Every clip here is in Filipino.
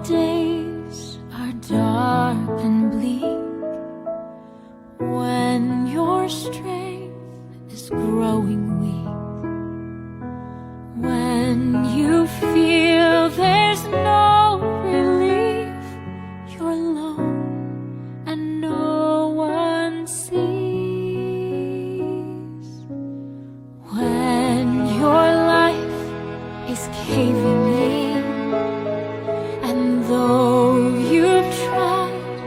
days are dark and bleak, when your strength is growing weak, when you feel there's no relief, you're alone and no one sees, when your life is caving in, though you've tried,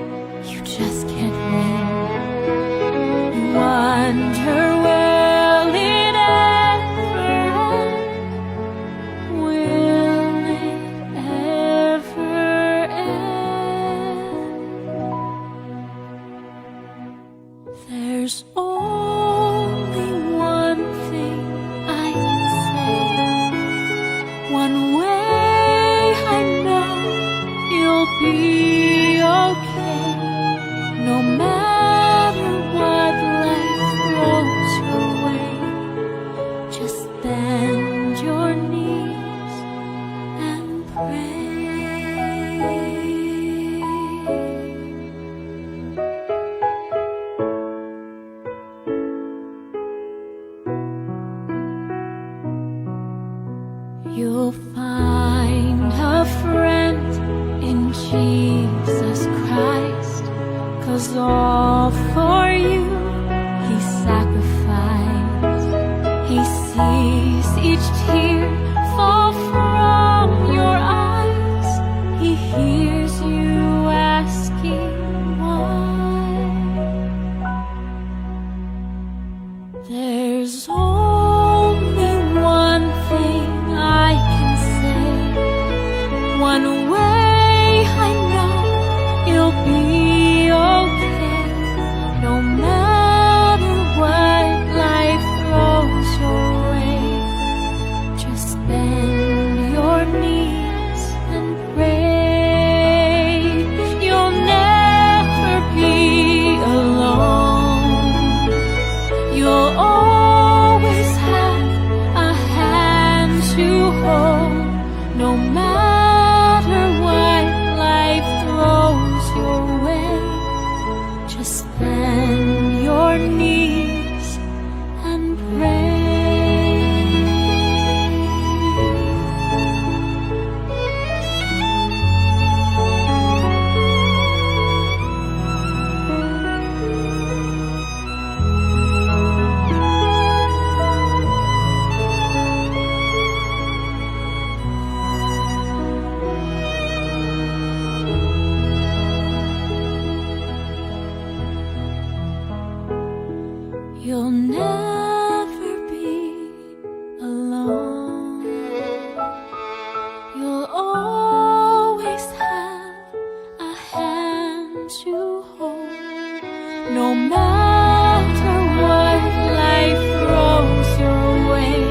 you just can't win. You wonder, will it ever end? Will it ever end? There's only one thing I can say, one way I know you'll be okay, no matter what life throws your way. Just bend your knees and pray. You'll find a friend in Jesus Christ, 'cause all for you He sacrificed. He sees each tear fall from your eyes. He hears you asking why. There's only one thing I can say, one way I know you'll be okay, no matter what life throws your way. Just bend your knees and pray. You'll never be alone. You'll always have a hand to hold, no matter always have a hand to hold. No matter what life throws your way,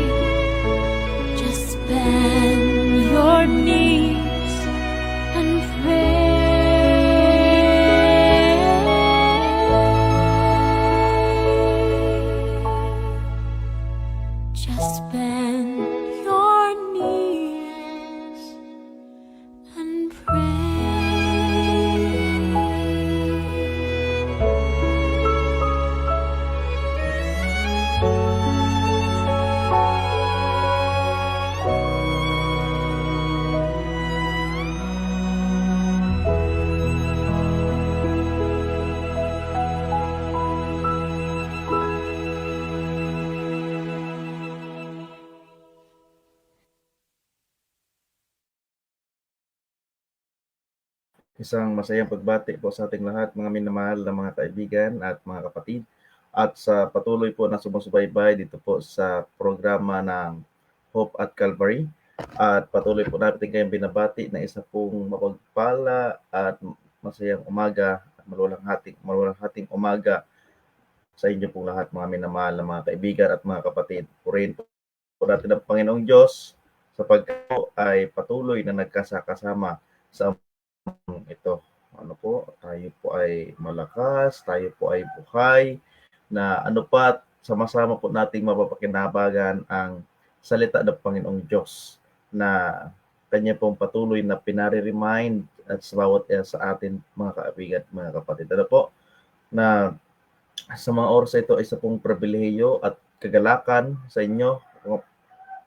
just bend your knees and pray. Just bend your knees and pray. Isang masayang pagbati po sa ating lahat, mga minamahal na mga kaibigan at mga kapatid, at sa patuloy po na sumusubaybay dito po sa programa ng Hope at Calvary. At patuloy po natin kayong binabati na isa pong mapagpala at masayang umaga at maluwalhang hating umaga sa inyo pong lahat, mga minamahal na mga kaibigan at mga kapatid. Purihin po natin ang Panginoong Diyos sapagkat po ay patuloy na nagkasakasama sa ito. Ano po, tayo po ay malakas, tayo po ay buhay, na ano pa, sama-sama po nating mapapakinabangan ang salita ng Panginoong Diyos na kanya pong patuloy na pinare-remind at sa bawat sa atin, mga kaibigan at mga kapatid. Ano po, na sa mga oras ito ay isa pong pribilehiyo at kagalakan sa inyo.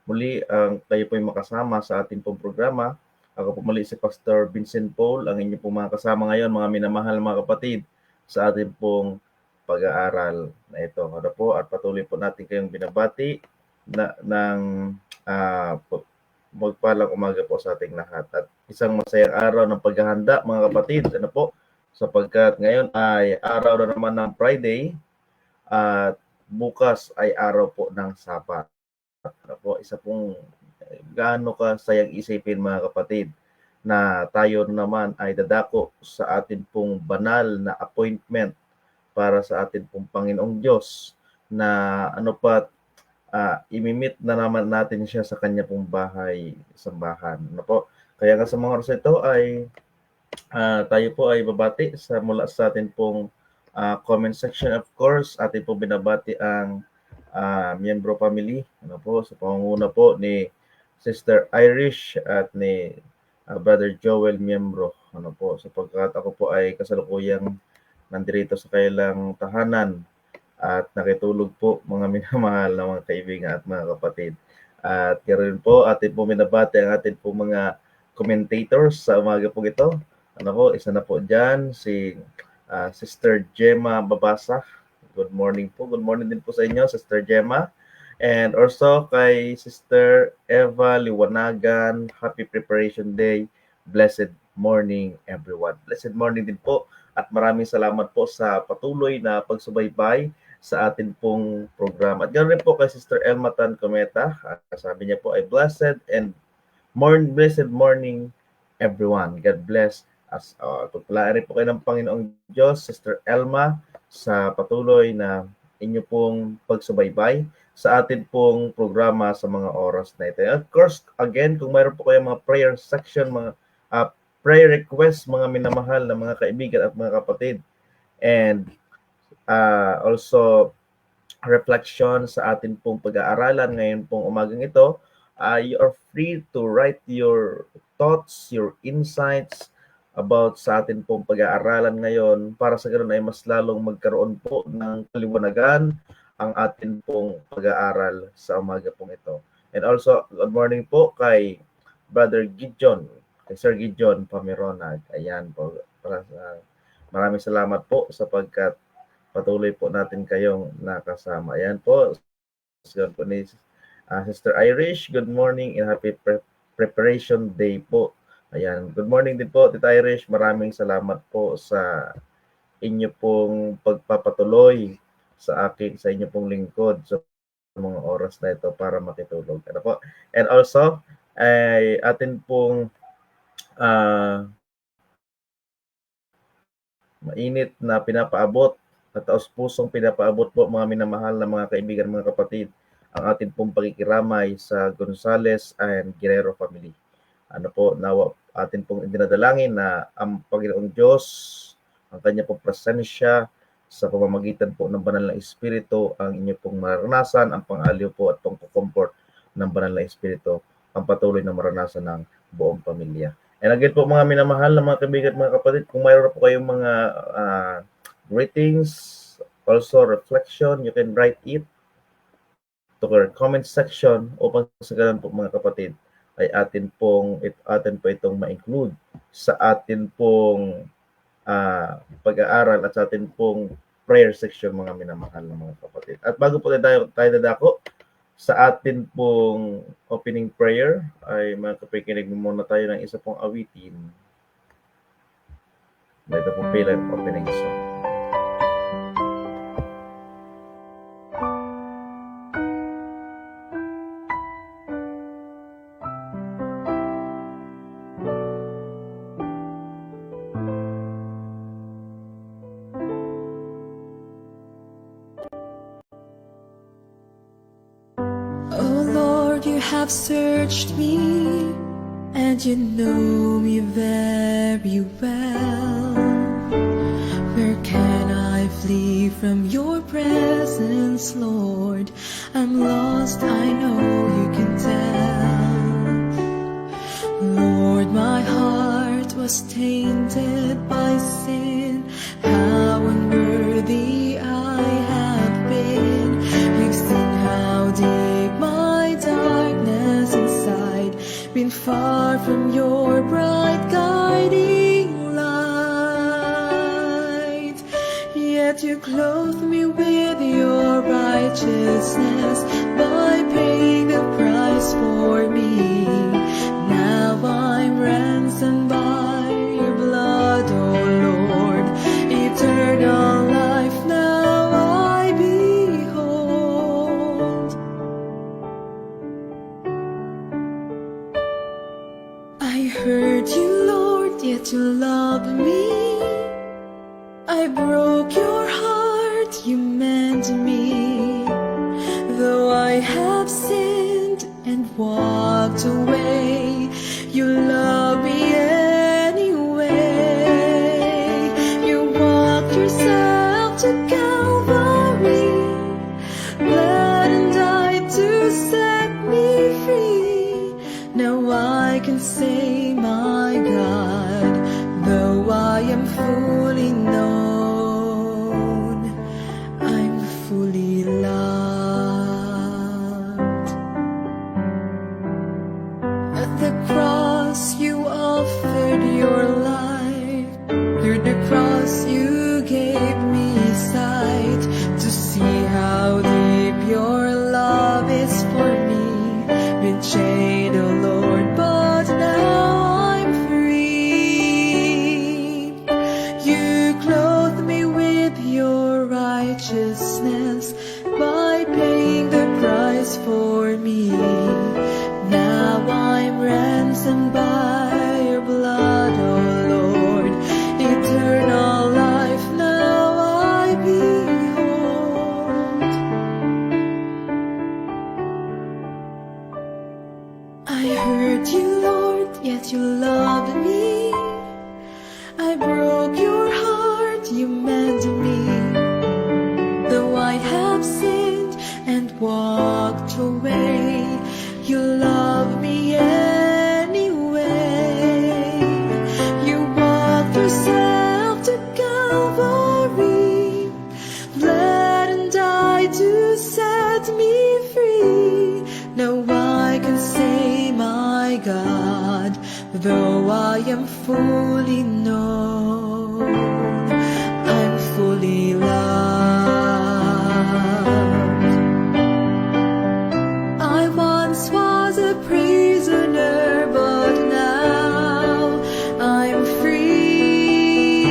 Muli, kayo po ay makasama sa ating pong programa. Ako po muli si Pastor Vincent Paul, ang inyong pong mga kasama ngayon, mga minamahal mga kapatid, sa ating pong pag-aaral na ito. Ano po, at patuloy po natin kayong binabati ng magpalang umaga po sa ating lahat. At isang masayang araw ng paghahanda, mga kapatid. Ano po, sapagkat ngayon ay araw na naman ng Friday at bukas ay araw po ng Sabat. Ano po, isa pong gaano ka sayang isipin, mga kapatid, na tayo naman ay dadako sa atin pong banal na appointment para sa atin pong Panginoong Diyos na ano pa, imimit na naman natin siya sa kanya pong bahay, sambahan. Ano po, kaya nga sa mga oras ito ay tayo po ay babati mula sa atin pong comment section. Of course, atin po binabati ang miyembro family, ano po, sa pangunguna po ni Sister Irish at ni Brother Joel miyembro, ano po, sapagkat ako po ay kasalukuyang nandirito sa kailang tahanan at nakitulog po, mga minamahal na mga kaibigan at mga kapatid. At karon po atin po binabati ang atin po mga commentators sa umaga po ito. Ano po, isa na po dyan si Sister Gemma Babasa. Good morning po. Good morning din po sa inyo, Sister Gemma. And also kay Sister Eva Liwanagan, happy preparation day. Blessed morning, everyone. Blessed morning din po at maraming salamat po sa patuloy na pagsubaybay sa atin pong programa. At ganoon rin po kay Sister Elma Tan Cometa. Sabi niya po ay blessed morning, everyone. God bless us all. Pagpalaan rin po kayo ng Panginoong Diyos, Sister Elma, sa patuloy na inyo pong pagsubaybay sa atin pong programa sa mga oras na ito. Of course, again, kung mayroon po kayong mga prayer section, mga prayer requests, mga minamahal na mga kaibigan at mga kapatid, and also reflection sa atin pong pag-aaralan ngayon pong umagang ito, you are free to write your thoughts, your insights about sa atin pong pag-aaralan ngayon para sa ganoon ay mas lalong magkaroon po ng kaliwanagan ang atin pong pag-aaral sa umaga pong ito. And also, good morning po kay Brother Gideon, kay Sir Gideon Pameronag. Ayan po. Maraming salamat po sapagkat patuloy po natin kayong nakasama. Ayan po. Sister Irish, good morning and happy preparation day po. Ayan, good morning din po, Tita Irish. Maraming salamat po sa inyo pong pagpapatuloy sa inyo pong lingkod sa mga oras na ito para makitulog. Ano po? And also, ay atin pong ah, mainit na pinapaabot at taos-pusong pinapaabot po mga minamahal na mga kaibigan, mga kapatid, ang atin pong pakikiramay sa Gonzales and Guerrero family. Ano po, nawa atin pong idinadalangin na ang Panginoong Diyos, ang kanya pong presensya sa pamamagitan po ng banal na Espiritu, ang inyo pong maranasan, ang pang-aliw po at pang-comfort ng banal na Espiritu, ang patuloy na maranasan ng buong pamilya. And again po mga minamahal na mga kaibigan, mga kapatid, kung mayroon po kayong mga greetings, also reflection, you can write it to our comment section upang sa ganun po mga kapatid ay atin po itong ma-include sa atin pong pag-aaral at sa atin pong prayer section mga minamahal ng mga kapatid. At bago po tayo dadako sa atin pong opening prayer ay mga kapikinig muna tayo ng isa pong awitin. Ito po bilang opening song. Oh Lord, you have searched me, and you know me very well. Where can I flee from your presence, Lord? I'm lost, I know you can tell. Lord, my heart was tainted by sin. How unworthy I have been. You've seen how deep my darkness inside, been far from your bright guiding light. Yet you clothe me with your righteousness by paying the price for me. Now I'm ransomed by your blood, oh Lord. Eternal life now I behold. I heard you, Lord, yet you loved me. I broke your heart, you meant me. Though I have sinned and walked away, you love me anyway. You walked yourself to Calvary, bled and died to set me free. Now I can say, my God, though I am fully known, I'm fully loved. At the cross you offered your life. Through the cross you gave me sight to see how deep your love is for me. Been chained, oh Lord, but now I'm free. You clothe me with your righteousness by paying the price for me. Now I'm ransomed by your blood, oh Lord. Eternal life now I behold. I heard you, Lord, yet you loved me. I broke your heart, you meant me. Though I have sinned and walked away, you love me anyway. You walked yourself to Calvary, bled and died to set me free. Now I can say, my God, though I am fully known, I'm fully loved. I once was a prisoner, but now I'm free.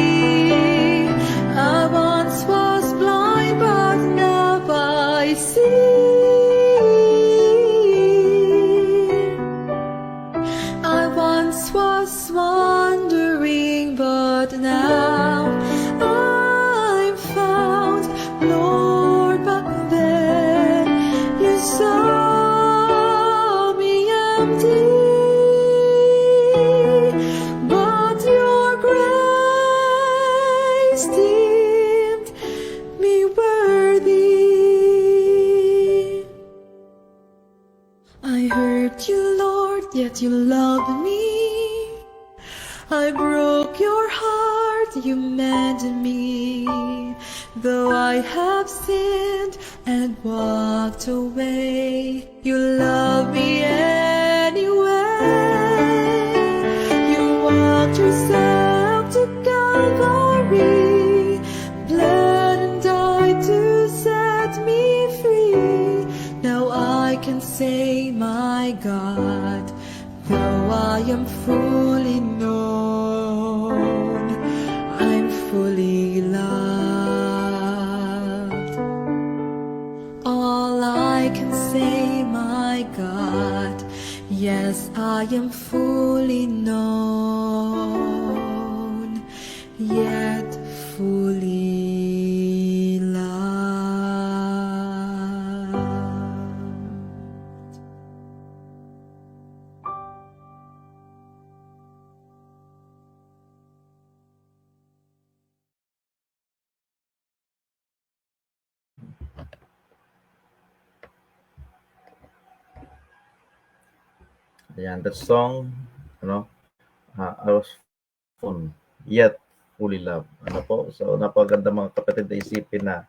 I once was blind, but now I see. I once was was wandering, but now I'm found. Lord, back then you saw me empty, but your grace deemed me worthy. I hurt you, Lord, yet you loved me. I broke your heart, you mended me. Though I have sinned and walked away, you love me anyway. You walked yourself to Calvary, bled and died to set me free. Now I can say, my God, though I am fully known, I'm fully loved. All I can say, my God, yes, I am fully known, yet fully loved. Ayan, that song, I was fun, yet fully loved. So napaganda mga kapatid na isipin na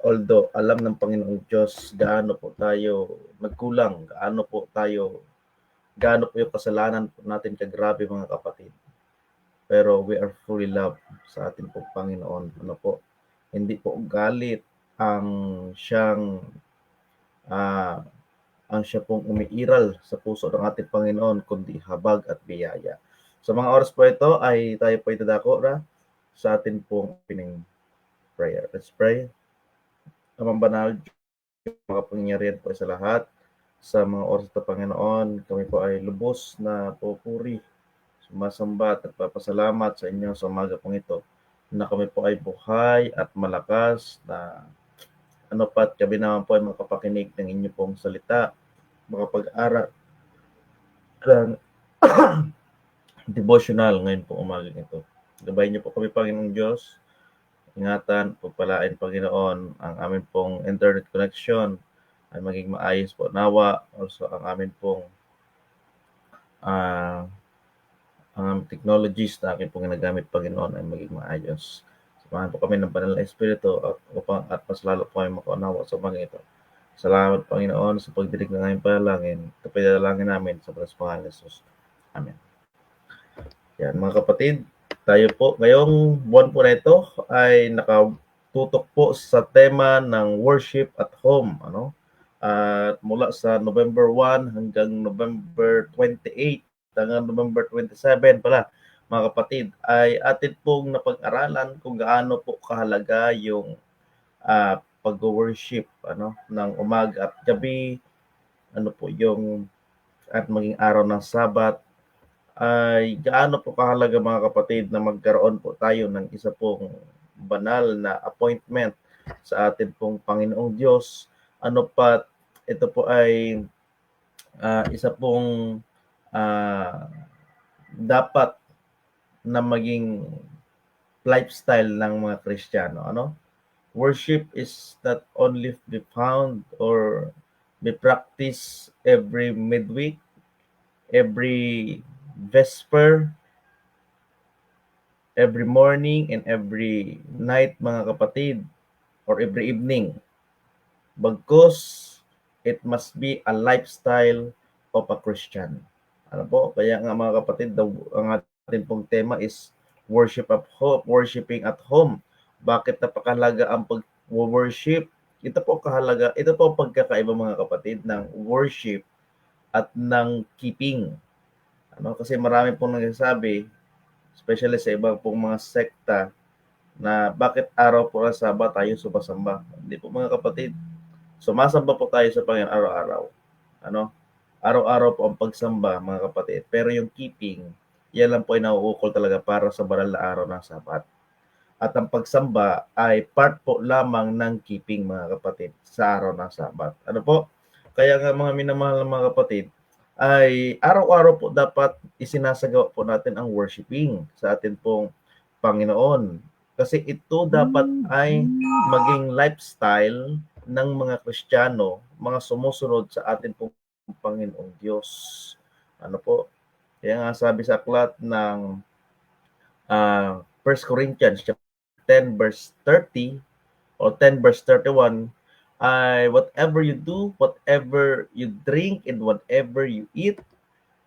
although alam ng Panginoong Diyos gaano po tayo nagkulang, gaano po yung kasalanan po natin kagrabe mga kapatid. Pero we are fully loved sa ating pong Panginoon. Hindi po galit ang siyang siya pong umiiral sa puso ng ating Panginoon, kundi habag at biyaya. Sa mga oras po ito ay tayo po itadako sa ating pong opening prayer. Let's pray. Amang banal, makapangyarihan po sa lahat. Sa mga oras ito, Panginoon, kami po ay lubos na pupuri, sumasamba at nagpapasalamat sa inyo sa umaga pong ito na kami po ay buhay at malakas, na pat kami naman po ay makapakinig ng inyo pong salita, makapag-aral ng devotional ngayon po umaga ito. Gabayin niyo po kami, Panginoong Diyos. Ingatan, pagpalain, Panginoon, ang amin pong internet connection ay maging maayos po. Nawa, also ang amin pong ang technologies na akin pong ginagamit, Panginoon, ay maging maayos. Samahan po kami ng banal na Espiritu at mas lalo po ay makaunawa sa mga ito. Salamat, Panginoon, sa pagdinig ng aming panalangin. Ito pa dalangin namin sa pangalan ni Jesus. Amen. Yan, mga kapatid, tayo po ngayong buwan po na ito ay nakatutok po sa tema ng worship at home. At mula sa November 1 hanggang November 28 hanggang November 27 pala, mga kapatid, ay atin pong napag-aralan kung gaano po kahalaga yung pag-worship ng umaga at gabi, yung at maging araw ng Sabat, ay gaano po kahalaga, mga kapatid, na magkaroon po tayo ng isa pong banal na appointment sa atin pong Panginoong Diyos. Ito po ay isa pong dapat na maging lifestyle ng mga Kristiyano. Worship is not only be found or be practiced every midweek, every vesper, every morning, and every night, mga kapatid, or every evening. Bagkus, it must be a lifestyle of a Christian. Kaya nga, mga kapatid, ang ating pong tema is worship at home, worshiping at home. Bakit napakahalaga ang pag-worship? Ito po pagkakaiba, mga kapatid, ng worship at ng keeping. Kasi marami pong nagsasabi, especially sa ibang pong mga sekta, na bakit araw po ng Sabat tayo sumasamba. Hindi po, mga kapatid. Sumasamba po tayo sa Panginoon araw-araw. Araw-araw po ang pagsamba, mga kapatid. Pero yung keeping, yan lang po ay nauukol talaga para sa banal na araw ng Sabat. At ang pagsamba ay part po lamang ng keeping, mga kapatid, sa araw ng Sabat. Ano po? Kaya nga mga minamahal ng mga kapatid, ay araw-araw po dapat isinasagawa po natin ang worshiping sa atin pong Panginoon. Kasi ito dapat ay maging lifestyle ng mga Kristiyano, mga sumusunod sa atin pong Panginoong Diyos. Ano po? Kaya nga sabi sa aklat ng 1 Corinthians chapter 10 verse 30 or 10 verse 31, ay whatever you do, whatever you drink, and whatever you eat,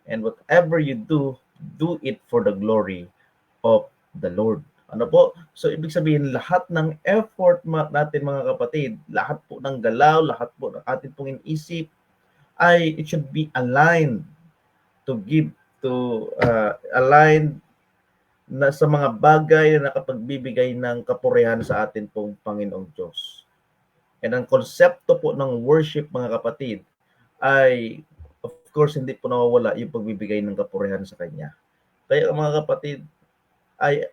and whatever you do, do it for the glory of the Lord. Ano po? So, ibig sabihin, lahat ng effort natin, mga kapatid, lahat po ng galaw, lahat po ng ating pong inisip, ay it should be aligned to give to aligned na sa mga bagay na nakapagbibigay ng kapurihan sa atin pong Panginoong Diyos. And ang konsepto po ng worship, mga kapatid, ay of course hindi po nawawala yung pagbibigay ng kapurihan sa Kanya. Kaya mga kapatid, ay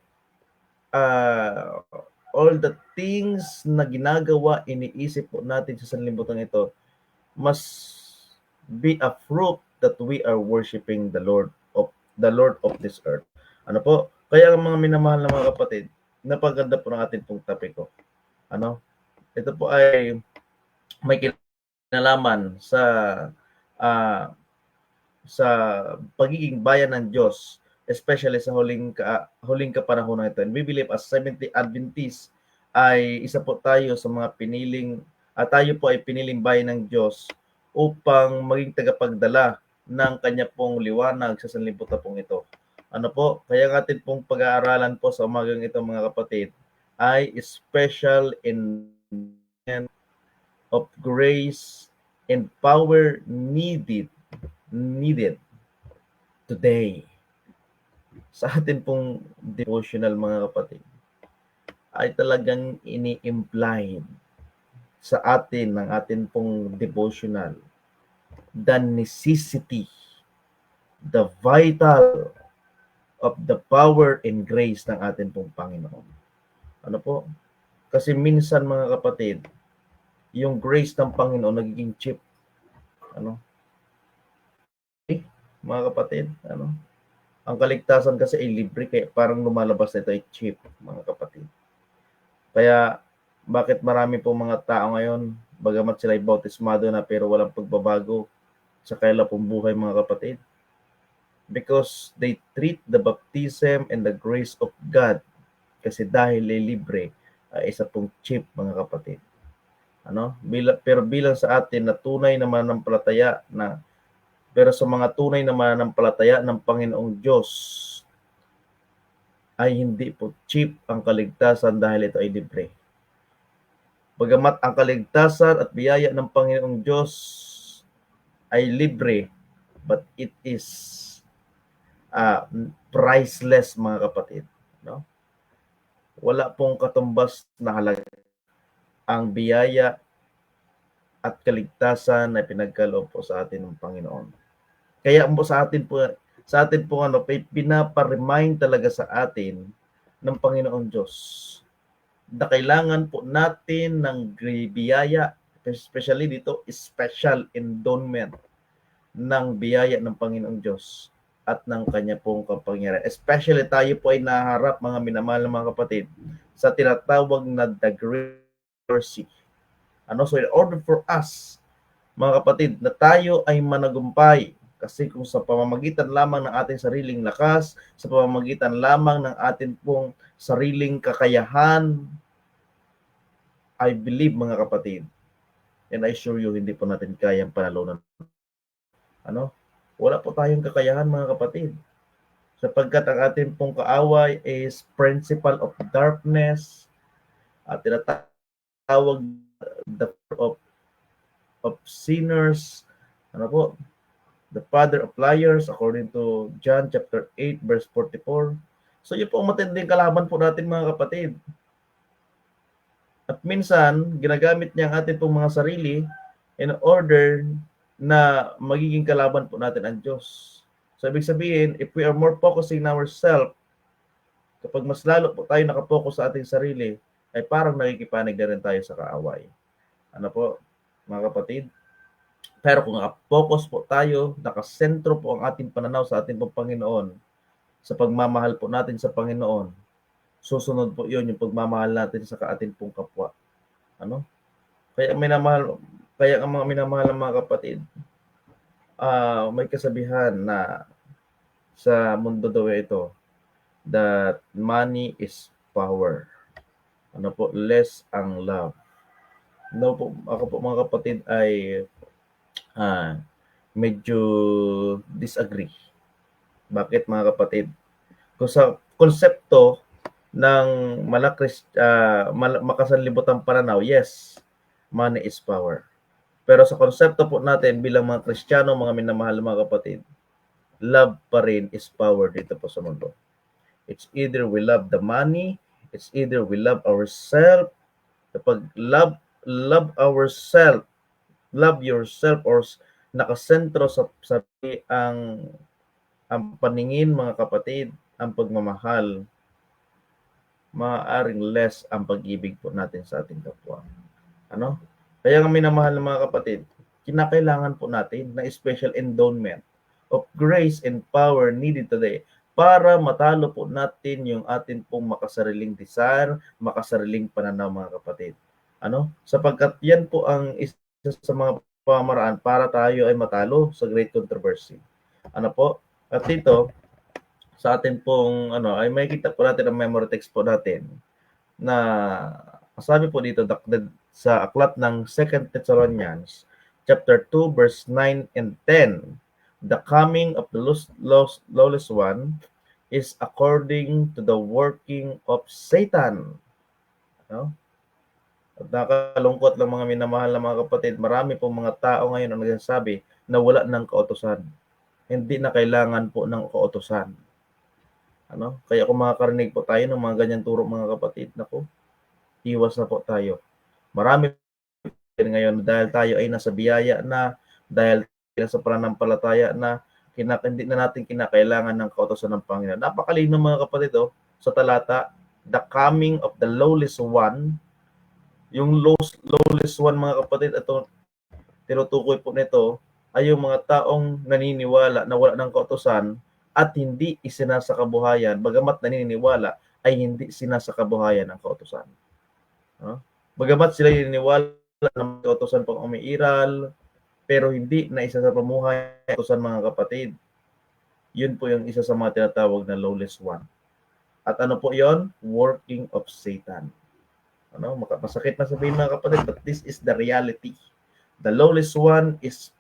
all the things na ginagawa, iniisip po natin sa sanlibutan ito must be a fruit that we are worshiping the Lord of this earth. Ano po? Kaya mga minamahal na mga kapatid, napaganda po ng ating pong topiko. Ano? Ito po ay may kinalaman sa pagiging bayan ng Diyos, especially sa huling kapanahonan ito. And we believe as Seventh-day Adventists ay isa po tayo sa mga tayo po ay piniling bayan ng Diyos upang maging tagapagdala ng kanya pong liwanag sa sanlibutan pong ito. Ano po? Kaya ang atin pong pag-aaralan po sa umagang ito, mga kapatid, ay special in of grace and power needed today. Sa atin pong devotional, mga kapatid, ay talagang ini-imply sa atin ng atin pong devotional the necessity, the vital of the power and grace ng atin pong Panginoon. Ano po? Kasi minsan, mga kapatid, yung grace ng Panginoon nagiging cheap. Ano? Mga kapatid, ano? Ang kaligtasan kasi ay libre, kaya parang lumalabas na ito ay cheap, mga kapatid. Kaya bakit marami pong mga tao ngayon, bagamat sila ay bautismado na pero walang pagbabago sa kaila pong buhay, mga kapatid? Because they treat the baptism and the grace of God kasi dahil ay libre, ay isa pong cheap, mga kapatid. Ano? Pero bilang sa atin na tunay na mananampalataya pero sa mga tunay na mananampalataya ng Panginoong Diyos, ay hindi po cheap ang kaligtasan dahil ito ay libre. Bagamat ang kaligtasan at biyaya ng Panginoong Diyos ay libre, but it is priceless, mga kapatid. No? Wala pong katumbas na halaga ang biyaya at kaligtasan na pinagkaloob po sa atin ng Panginoon. Kaya po sa atin po pinapa-remind talaga sa atin ng Panginoong Diyos na kailangan po natin ng biyaya, especially dito, special endowment ng biyaya ng Panginoong Diyos at ng kanya pong kapangyarihan. Especially tayo po ay naharap, mga minamahal na mga kapatid, sa tinatawag na the great mercy. So in order for us, mga kapatid, na tayo ay managumpay, kasi kung sa pamamagitan lamang ng ating sariling lakas, sa pamamagitan lamang ng ating pong sariling kakayahan, I believe, mga kapatid, and I assure you, hindi po natin kayang panalunan. Wala po tayong kakayahan, mga kapatid. Sapagkat ang ating pong kaaway is principle of darkness, at tinatawag the of sinners, the father of liars, according to John chapter 8 verse 44. So yun po ang matinding kalaban po natin, mga kapatid. At minsan, ginagamit niya ang ating pong mga sarili in order na magiging kalaban po natin ang Diyos. So, ibig sabihin, if we are more focusing on ourselves, kapag mas lalo po tayo nakapokus sa ating sarili, ay parang nakikipanig na rin tayo sa kaaway. Ano po, mga kapatid? Pero kung nakapokus po tayo, nakasentro po ang ating pananaw sa ating pong Panginoon, sa pagmamahal po natin sa Panginoon, susunod po yun yung pagmamahal natin sa ating pong kapwa. Ano? Kaya ang mga minamahal ng mga kapatid, may kasabihan na sa mundo daw ito, that money is power. Ano po, less ang love. No po, ako po mga kapatid ay medyo disagree. Bakit mga kapatid? Kung sa konsepto ng makasanlibotang pananaw, yes, money is power. Pero sa konsepto po natin bilang mga Kristiyano, mga minamahal mga kapatid, love pa rin is power dito po sa mundo. It's either we love the money, it's either we love ourselves. Kapag love ourselves, love yourself, or nakasentro sa sarili ang paningin mga kapatid, ang pagmamahal, maaaring less ang pag-ibig po natin sa ating kapwa. Ano? Kaya nga minamahal ng mga kapatid, kinakailangan po natin na special endowment of grace and power needed today para matalo po natin yung atin pong makasariling desire, makasariling pananaw mga kapatid. Ano? Sapagkat yan po ang isa sa mga pamaraan para tayo ay matalo sa great controversy. Ano po? At dito, sa atin pong ay makikita po natin ang memory text po natin na sabi po dito sa aklat ng 2 Thessalonians chapter 2 verse 9 and 10, the coming of the lawless one is according to the working of Satan. No? At nakalungkot lang mga minamahal na mga kapatid, marami pong mga tao ngayon ang nagsasabi na wala ng kautusan. Hindi na kailangan po ng kautusan. Ano? Kaya kung makakarinig po tayo ng mga ganyan turo mga kapatid, naku, iwas na po tayo. Marami ngayon dahil tayo ay nasa biyaya na, dahil nasa pananampalataya na, hindi na natin kinakailangan ng kautusan ng Panginoon. Napakalino mga kapatid sa talata, the coming of the lawless one. Yung lawless one mga kapatid, ito tinutukoy po nito ay yung mga taong naniniwala na wala ng kautusan at hindi isinasakabuhayan, bagamat naniniwala ay hindi sinasakabuhayan ng kautusan. Bagamat sila naniniwala na may kautusan pang umiiral, pero hindi na isa sa pamuhay ng kautusan mga kapatid. Yun po yung isa sa mga tinatawag na lawless one. At ano po yon? Working of Satan. Masakit na sabihin mga kapatid, but this is the reality. The lawless one is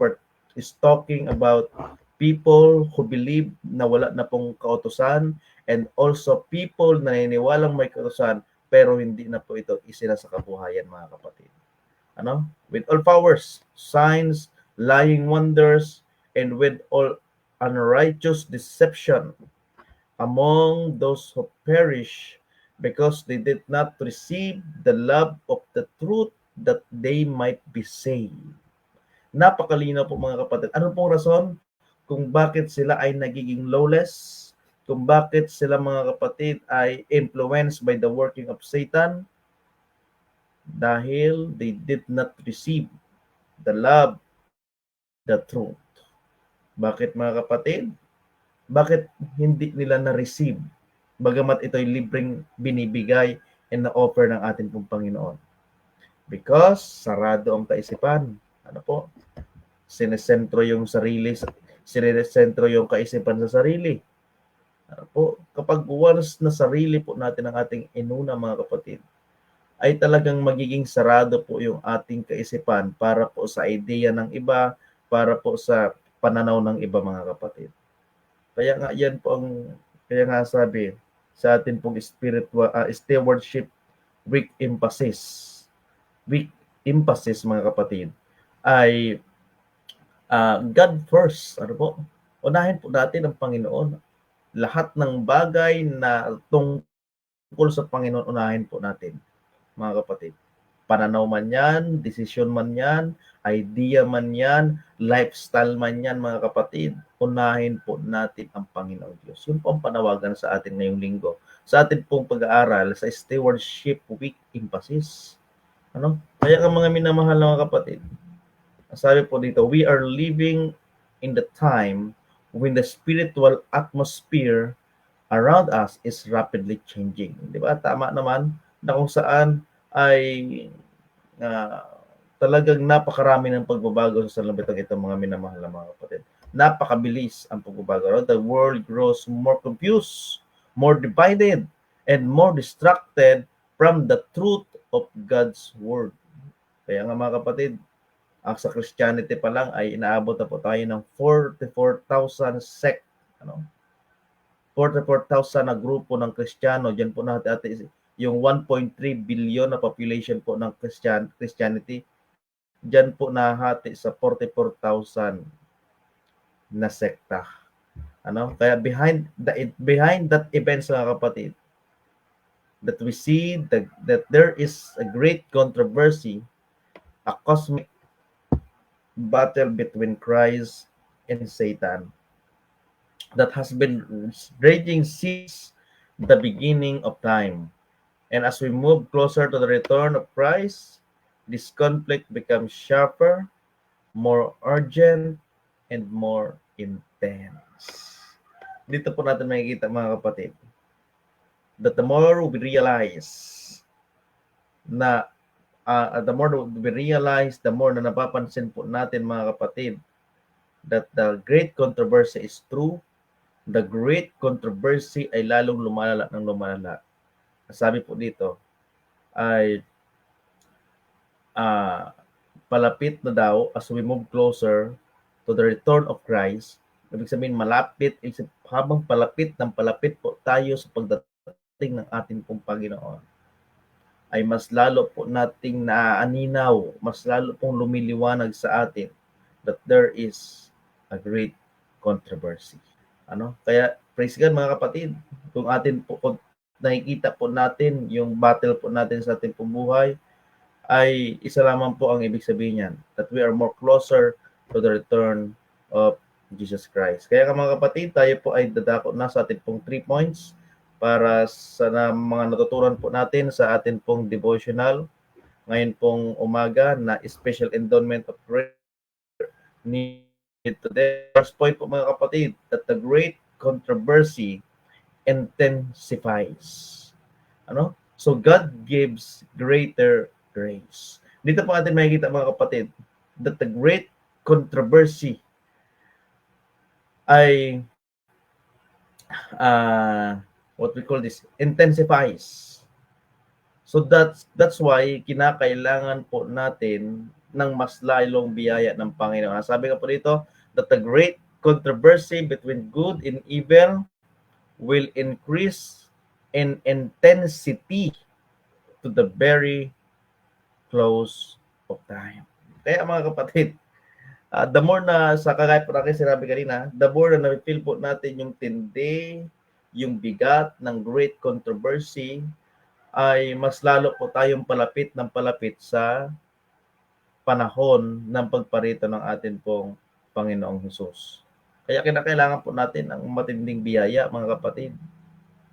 talking about people who believe na wala na pong kautusan, and also people na naniniwalang may kautusan pero hindi na po ito isinasakabuhayan mga kapatid. With all powers, signs, lying wonders, and with all unrighteous deception among those who perish because they did not receive the love of the truth that they might be saved. Napakalinaw po mga kapatid. Ano pong rason kung bakit sila ay nagiging lawless? Kung bakit sila mga kapatid ay influenced by the working of Satan? Dahil they did not receive the love, the truth. Bakit mga kapatid? Bakit hindi nila na-receive? Bagamat ito'y libreng binibigay and na-offer ng ating pong Panginoon. Because sarado ang kaisipan. Ano po? Sinesentro yung sarili, sinesentro yung kaisipan sa sarili. Ano po? Kapag once na sarili po natin ang ating inuna mga kapatid, ay talagang magiging sarado po yung ating kaisipan para po sa ideya ng iba, para po sa pananaw ng iba mga kapatid. Kaya nga yan po kaya nga sabi sa atin pong stewardship weak emphasis mga kapatid ay God first. Ano po? Unahin po natin ang Panginoon. Lahat ng bagay na tungkol sa Panginoon, unahin po natin mga kapatid. Pananaw man yan, desisyon man yan, idea man yan, lifestyle man yan mga kapatid, unahin po natin ang Panginoon Diyos. Yun po ang panawagan sa atin ngayong linggo. Sa atin pong pag-aaral sa Stewardship Week Emphasis. Kaya ang mga minamahal na mga kapatid, sabi po dito, we are living in the time when the spiritual atmosphere around us is rapidly changing. Di ba? Tama naman na kung saan ay talagang napakarami ng pagbabago sa sanlibutan ito mga minamahal na mga kapatid. Napakabilis ang pagbabago. The world grows more confused, more divided, and more distracted from the truth of God's Word. Kaya nga mga kapatid, sa Christianity pa lang ay inaabot na po tayo ng 44,000 sect. 44,000 na grupo ng Kristiyano. Diyan po natin yung 1.3 billion na population po ng Christianity. Diyan po nahati sa 44,000 na sekta. Kaya behind that events mga kapatid, that we see that there is a great controversy, a cosmic battle between Christ and Satan that has been raging since the beginning of time. And as we move closer to the return of Christ, this conflict becomes sharper, more urgent, and more intense. Dito po natin makikita mga kapatid that the more we realize na the more we realize, the more na napapansin po natin mga kapatid that the great controversy is true, the great controversy ay lalong lumalala ng lumalala. Sabi po dito ay palapit na daw as we move closer to the return of Christ. Ibig sabihin malapit, habang palapit po tayo sa pagdating ng ating pong Panginoon, ay mas lalo po nating naaaninaw, mas lalo pong lumiliwanag sa atin that there is a great controversy. Kaya praise God mga kapatid, kung nakikita po natin yung battle po natin sa ating pong buhay, ay isa lamang po ang ibig sabihin niyan, that we are more closer to the return of Jesus Christ. Kaya mga kapatid, tayo po ay dadako na sa ating pong 3 points para sa mga natutunan po natin sa ating pong devotional ngayon pong umaga na special endowment of prayer needed today. First point po mga kapatid, that the great controversy intensifies. So God gives greater grace. Dito po natin makikita mga kapatid that the great controversy ay what we call this, intensifies. So that's why kinakailangan po natin ng mas lalong biyaya ng Panginoon. Sabi nga po dito that the great controversy between good and evil will increase in intensity to the very close of time. Kaya mga kapatid, the more na sa kagaya po natin sinabi kanina, the more na na-feel po natin yung tindi, yung bigat ng great controversy, ay mas lalo po tayong palapit sa panahon ng pagparito ng atin pong Panginoong Hesus. Kaya kinakailangan po natin ang matinding biyaya mga kapatid.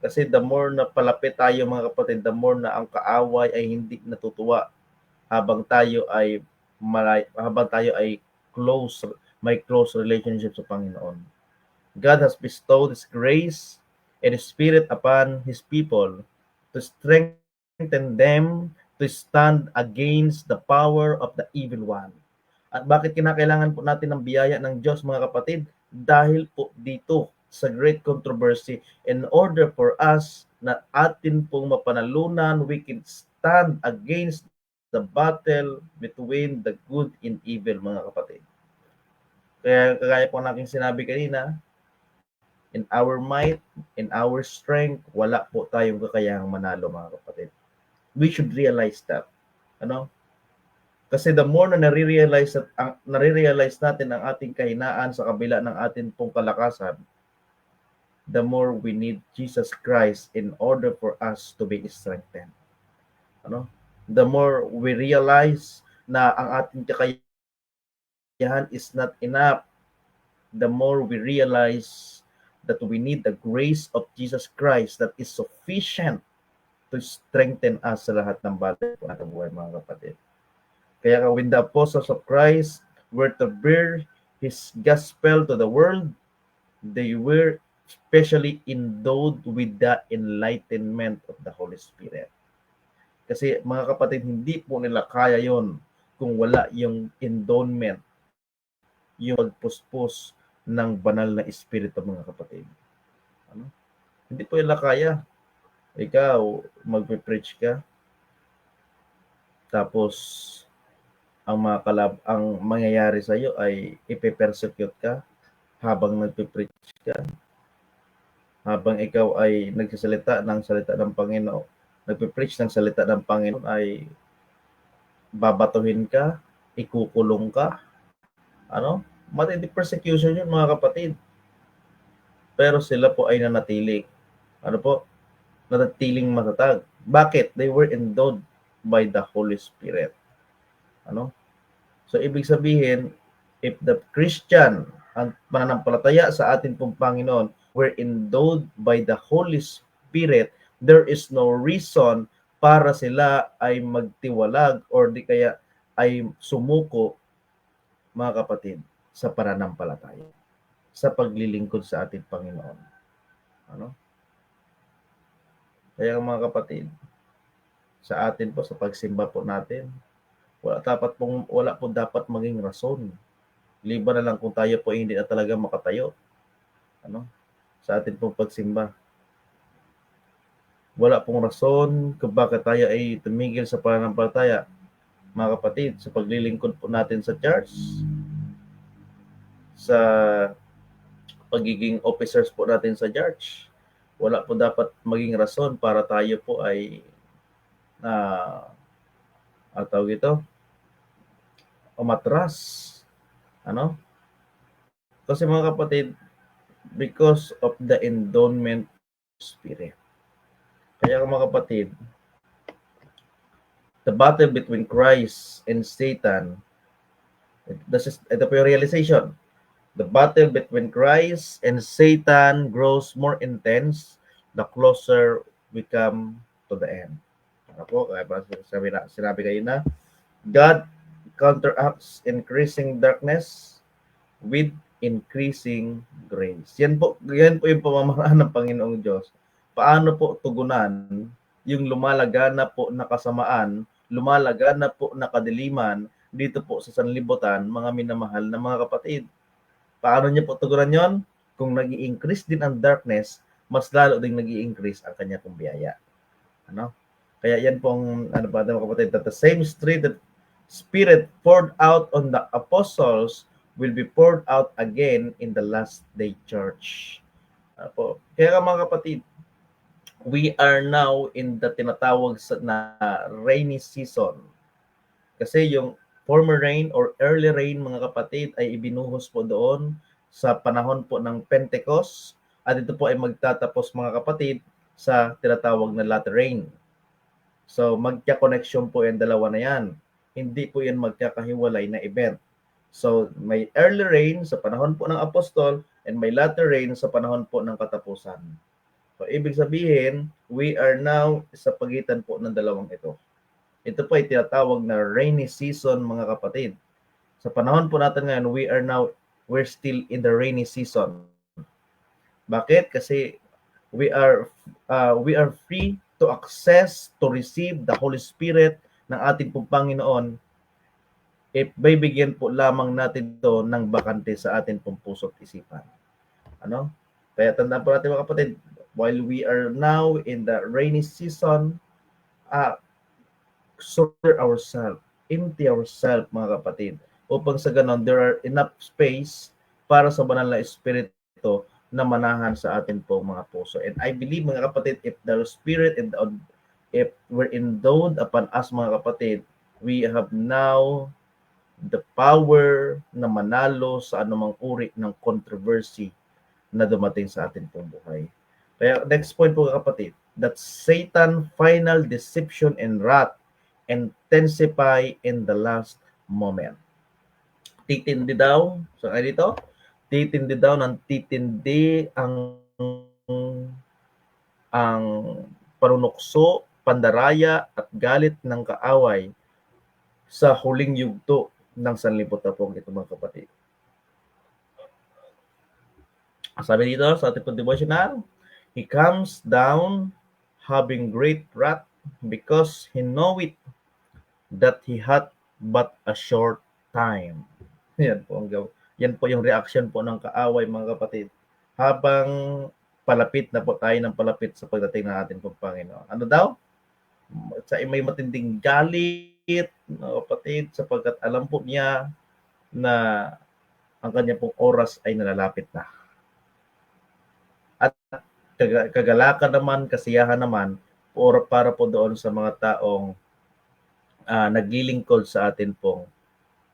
Kasi the more na palapit tayo mga kapatid, the more na ang kaaway ay hindi natutuwa habang tayo ay may close relationship sa Panginoon. God has bestowed His grace and His Spirit upon His people to strengthen them to stand against the power of the evil one. At bakit kinakailangan po natin ng biyaya ng Diyos mga kapatid? Dahil po dito sa great controversy, in order for us na atin pong mapanalunan, we can stand against the battle between the good and evil mga kapatid. Kaya kagaya po naking sinabi kanina, in our might, in our strength, wala po tayong kakayahang manalo mga kapatid. We should realize that. Kasi the more na nare-realize natin ang ating kahinaan sa kabila ng ating pong kalakasan, the more we need Jesus Christ in order for us to be strengthened. the more we realize na ang ating kakayahan is not enough, the more we realize that we need the grace of Jesus Christ that is sufficient to strengthen us sa lahat ng bagay po natin buhay, mga kapatid. Kaya when the apostles of Christ were to bear His gospel to the world, they were especially endowed with the enlightenment of the Holy Spirit. Kasi mga kapatid, hindi po nila kaya yon kung wala yung endowment, yung pagpuspos ng banal na Espiritu, mga kapatid. Ano? Hindi po nila kaya. Ikaw, magpe-preach ka, tapos ang mangyayari sa iyo ay ipe-persecute ka habang nagpe-preach ka, habang ikaw ay nagsasalita ng salita ng Panginoon, nagpe-preach ng salita ng Panginoon, ay babatuhin ka, ikukulong ka, matindi persecution yun, mga kapatid. Pero sila po ay nanatiling matatag. Bakit? They were endowed by the Holy Spirit. So, ibig sabihin, if the Christian, ang mananampalataya sa atin pong Panginoon, were endowed by the Holy Spirit, there is no reason para sila ay magtiwalag or di kaya ay sumuko, mga kapatid, sa pananampalataya, sa paglilingkod sa ating Panginoon. Kaya mga kapatid, sa atin po, sa pagsimba po natin, wala po dapat maging rason. Liban na lang kung tayo po hindi na talaga makatayo. Sa atin pong pagsimba. Wala pong rason kung bakit tayo ay tumigil sa pananampalataya, mga kapatid, sa paglilingkod po natin sa church, sa pagiging officers po natin sa church. Wala po dapat maging rason para tayo po ay umatras. Kasi mga kapatid, because of the endowment spirit. Kaya mga kapatid, the battle between Christ and Satan, ito po yung realization. The battle between Christ and Satan grows more intense the closer we come to the end. Kaya sinabi kayo na, God counteracts increasing darkness with increasing grace. Yan po yung pamamaraan ng Panginoong Diyos. Paano po tugunan yung lumalaganap po na kasamaan, lumalaganap po na kadiliman dito po sa sanlibutan, mga minamahal na mga kapatid. Paano niya po tugunan yon? Kung nag-i-increase din ang darkness, mas lalo ding nag-i-increase ang kanya pong biyaya. Kaya yan pong, mga kapatid, that the same Spirit poured out on the apostles will be poured out again in the last day church. Kaya mga kapatid, we are now in the tinatawag na rainy season. Kasi yung former rain or early rain, mga kapatid, ay ibinuhos po doon sa panahon po ng Pentecost, at ito po ay magtatapos, mga kapatid, sa tinatawag na latter rain. So, magka-connection po yung dalawa na yan. Hindi po yan magkakahiwalay na event. So, may early rain sa panahon po ng apostol and may latter rain sa panahon po ng katapusan. So, ibig sabihin, we are now sa pagitan po ng dalawang ito. Ito po ay tinatawag na rainy season, mga kapatid. Sa panahon po natin ngayon, we're still in the rainy season. Bakit? Kasi we are free to access, to receive the Holy Spirit ng ating pong Panginoon if bibigyan po lamang natin ito ng bakante sa ating pong puso at isipan. Kaya tandaan po natin, mga kapatid, while we are now in the rainy season, surrender ourselves, empty ourselves, mga kapatid, upang sa ganon, there are enough space para sa banal na Espiritu na manahan sa atin po, mga puso. And I believe, mga kapatid, if the Spirit and if we're endowed upon us, mga kapatid, we have now the power na manalo sa anumang uri ng controversy na dumating sa atin pong buhay. Kaya next point po, kapatid, that Satan final deception and wrath intensify in the last moment. Titindi daw, so dito, titindi daw ng titindi ang panunukso, pandaraya at galit ng kaaway sa huling yugto ng sanlibutan ito mga kapatid. Sabi dito sa ating devotional, he comes down having great wrath because he knoweth that he had but a short time. Yan po yung reaction po ng kaaway mga kapatid. Habang palapit na po tayo ng palapit sa pagdating ng ating Panginoon. Ano daw? Sa may matinding galit mga kapatid sapagkat alam po niya na ang kanya pong oras ay nalalapit na. At kagalakan naman, kasiyahan naman para po doon sa mga taong naglilingkod sa atin pong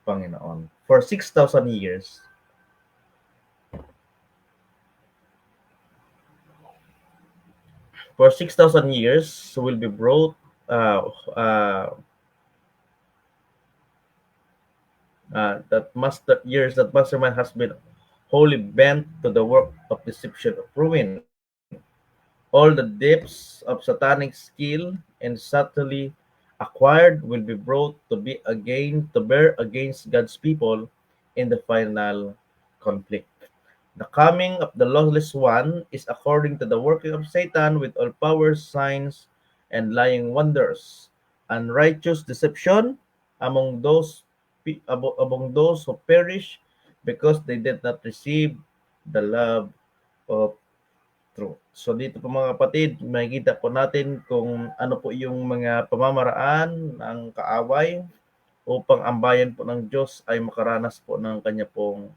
Panginoon. For 6,000 years, will be brought that mastermind has been wholly bent to the work of deception of ruin. All the depths of satanic skill and subtly acquired will be brought to bear against God's people in the final conflict. The coming of the lawless one is according to the working of Satan with all powers, signs, and lying wonders, unrighteous deception among those who perish because they did not receive the love of truth. So dito po mga kapatid, makikita po natin kung ano po yung mga pamamaraan ng kaaway upang ang bayan po ng Diyos ay makaranas po ng kanya pong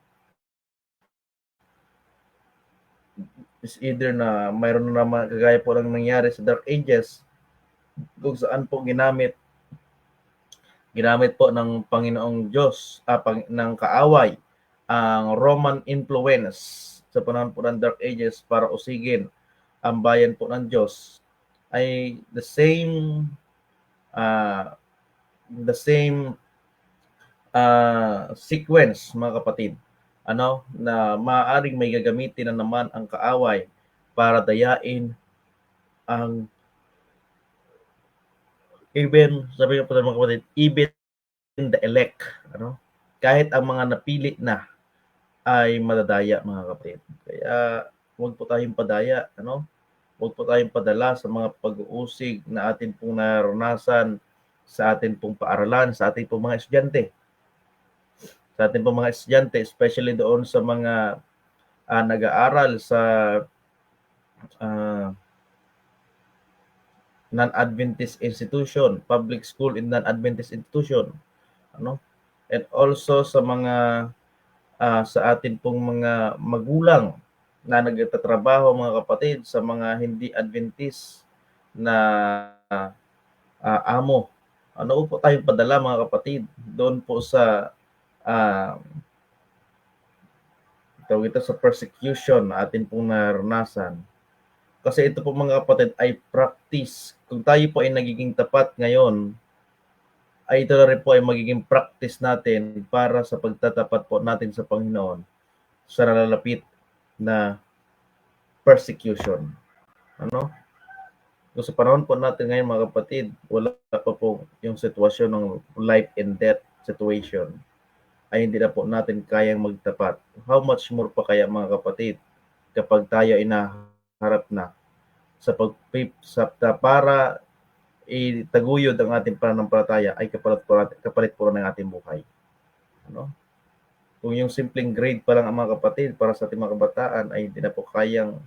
is either na mayroon na naman kagaya po ng nangyari sa Dark Ages kung saan po ginamit po ng Panginoong Diyos ng kaaway ang Roman influence sa panahon po ng Dark Ages para usigin ang bayan po ng Diyos ay the same sequence mga kapatid na maaaring may gagamitin na naman ang kaaway para dayain ang even the elect, kahit ang mga napili na ay madadaya mga kapatid. Kaya huwag po tayong padaya, huwag po tayong padala sa mga pag-uusig na atin pong naranasan sa atin pong paaralan, sa ating pong mga estudyante. Sa ating pong mga estudyante, especially doon sa mga nag-aaral sa non-Adventist institution, public school in non-Adventist institution, and also sa mga sa atin pong mga magulang na nagtatrabaho mga kapatid sa mga hindi Adventist na amo. Ano po tayong padala mga kapatid doon po sa sa persecution na atin pong naranasan. Kasi ito po mga kapatid ay practice. Kung tayo po ay nagiging tapat ngayon, ay ito na rin po ay magiging practice natin para sa pagtatapat po natin sa Panginoon sa nalalapit na persecution. Kung sa panahon po natin ngayon mga kapatid, wala pa po yung sitwasyon ng life and death situation, ay hindi na po natin kayang magtapat. How much more pa kaya mga kapatid kapag tayo ay naharap na sa para itaguyod ang ating pananampalataya ay kapalit po ng ating buhay. Kung yung simpleng grade pa lang ang mga kapatid para sa ating mga kabataan ay hindi na po kayang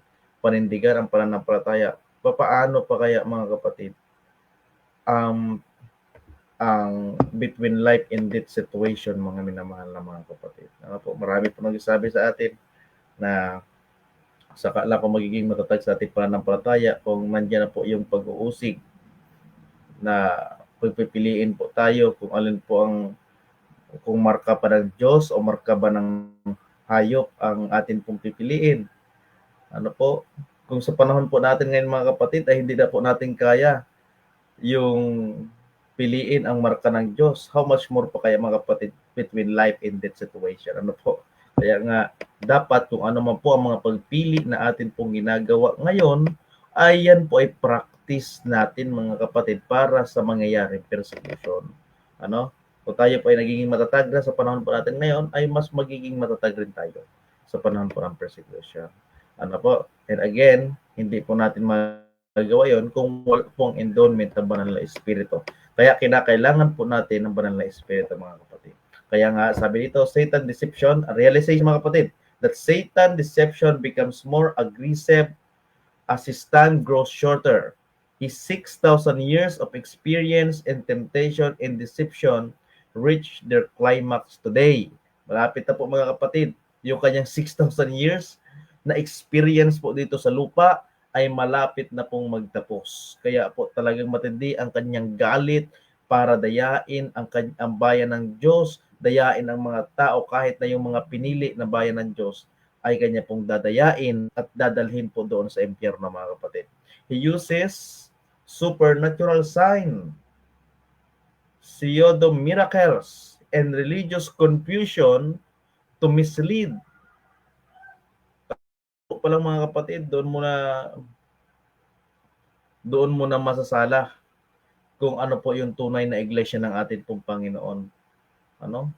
panindigan ang pananampalataya, paano pa kaya mga kapatid ang between life and death situation mga minamahal na mga kapatid. Marami po nagsasabi sa atin na saka lang kung magiging matatag sa ating pananampalataya kung nandiyan na po yung pag-uusig na pagpipiliin po tayo kung alin po kung marka pa ng Diyos o marka ba ng hayop ang atin pong pipiliin. Kung sa panahon po natin ngayon mga kapatid ay hindi na po natin kaya yung piliin ang marka ng Diyos, how much more pa kaya mga kapatid between life and death situation? Ano po? Kaya nga, dapat kung ano man po ang mga pagpili na atin pong ginagawa ngayon, ay yan po ay practice natin mga kapatid para sa mangyayaring persecution. Ano? Kung tayo po ay nagiging matatag na sa panahon po natin ngayon, ay mas magiging matatag rin tayo sa panahon po ng persecution. Ano po? And again, hindi po natin magagawa yon kung wala pong endowment ng banal na espiritu. Kaya kinakailangan po natin ng banal na espiritu mga kapatid. Kaya nga sabi dito, Satan deception, realization mga kapatid, that Satan deception becomes more aggressive as his time grows shorter. His 6,000 years of experience and temptation and deception reach their climax today. Malapit na po mga kapatid, yung kanyang 6,000 years na experience po dito sa lupa ay malapit na pong magtapos. Kaya po talagang matindi ang kanyang galit para dayain ang bayan ng Diyos, dayain ang mga tao kahit na yung mga pinili na bayan ng Diyos ay kanya pong dadayain at dadalhin po doon sa impyerno mga kapatid. He uses supernatural sign, pseudo miracles, and religious confusion to mislead. Palang mga kapatid, doon muna masasala kung ano po yung tunay na iglesia ng atin pong Panginoon. Ano?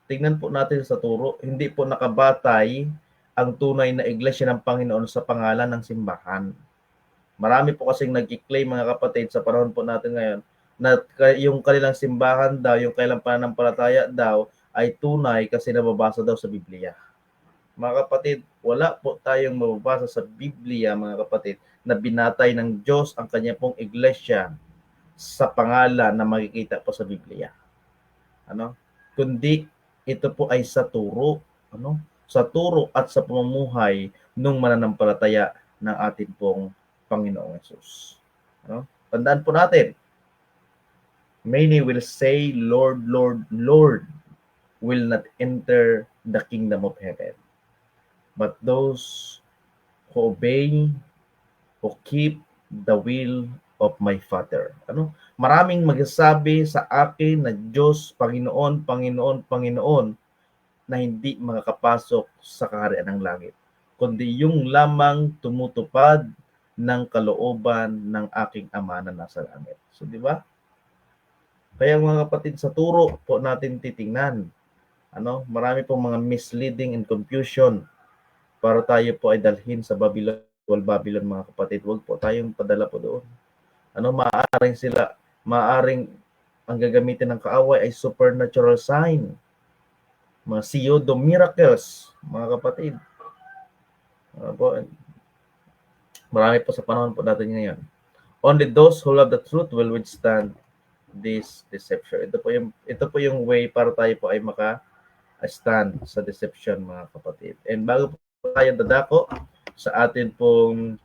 Tingnan po natin sa turo, hindi po nakabatay ang tunay na iglesia ng Panginoon sa pangalan ng simbahan. Marami po kasing nag-i-claim mga kapatid sa panahon po natin ngayon na yung kanilang simbahan daw, yung kailang pananampalataya daw ay tunay kasi nababasa daw sa Biblia. Mga kapatid, wala po tayong mababasa sa Biblia mga kapatid na binatay ng Diyos ang kanya pong iglesia sa pangalan na makikita po sa Biblia. Ano? Kundi ito po ay sa turo, ano? Sa turo at sa pamumuhay ng mananampalataya ng ating pong Panginoong Hesus. Ano? Tandaan po natin, many will say, Lord, Lord, Lord, will not enter the kingdom of heaven. But those who obey, who keep the will of my Father. Ano? Maraming magsasabi sa akin na Diyos, Panginoon, Panginoon, Panginoon, na hindi makakapasok sa kaharian ng langit, kundi yung lamang tumutupad ng kalooban ng aking Ama na nasa langit. So, di ba? Kaya mga kapatid, sa turo po natin titingnan. Ano? Marami pong mga misleading and confusion para tayo po ay dalhin sa Babylon, mga kapatid. Huwag po tayong padala po doon. Ano, maaring ang gagamitin ng kaaway ay supernatural sign, mga pseudo miracles, mga kapatid. Marami po sa panahon po natin ngayon. Only those who love the truth will withstand this deception. Ito po yung way para tayo po ay maka-stand sa deception, mga kapatid. And bago po tayo dadako sa atin pong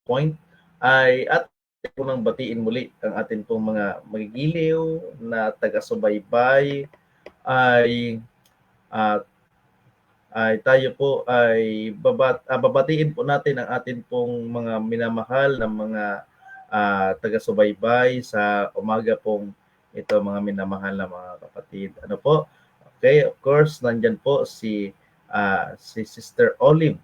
point, ay atin po nang batiin muli ang atin pong mga magigiliw na taga-subaybay ay tayo po ay babatiin po natin ang atin pong mga minamahal na mga taga-subaybay sa umaga pong ito, mga minamahal na mga kapatid. Ano po? Okay, of course, nandyan po si Sister Olive.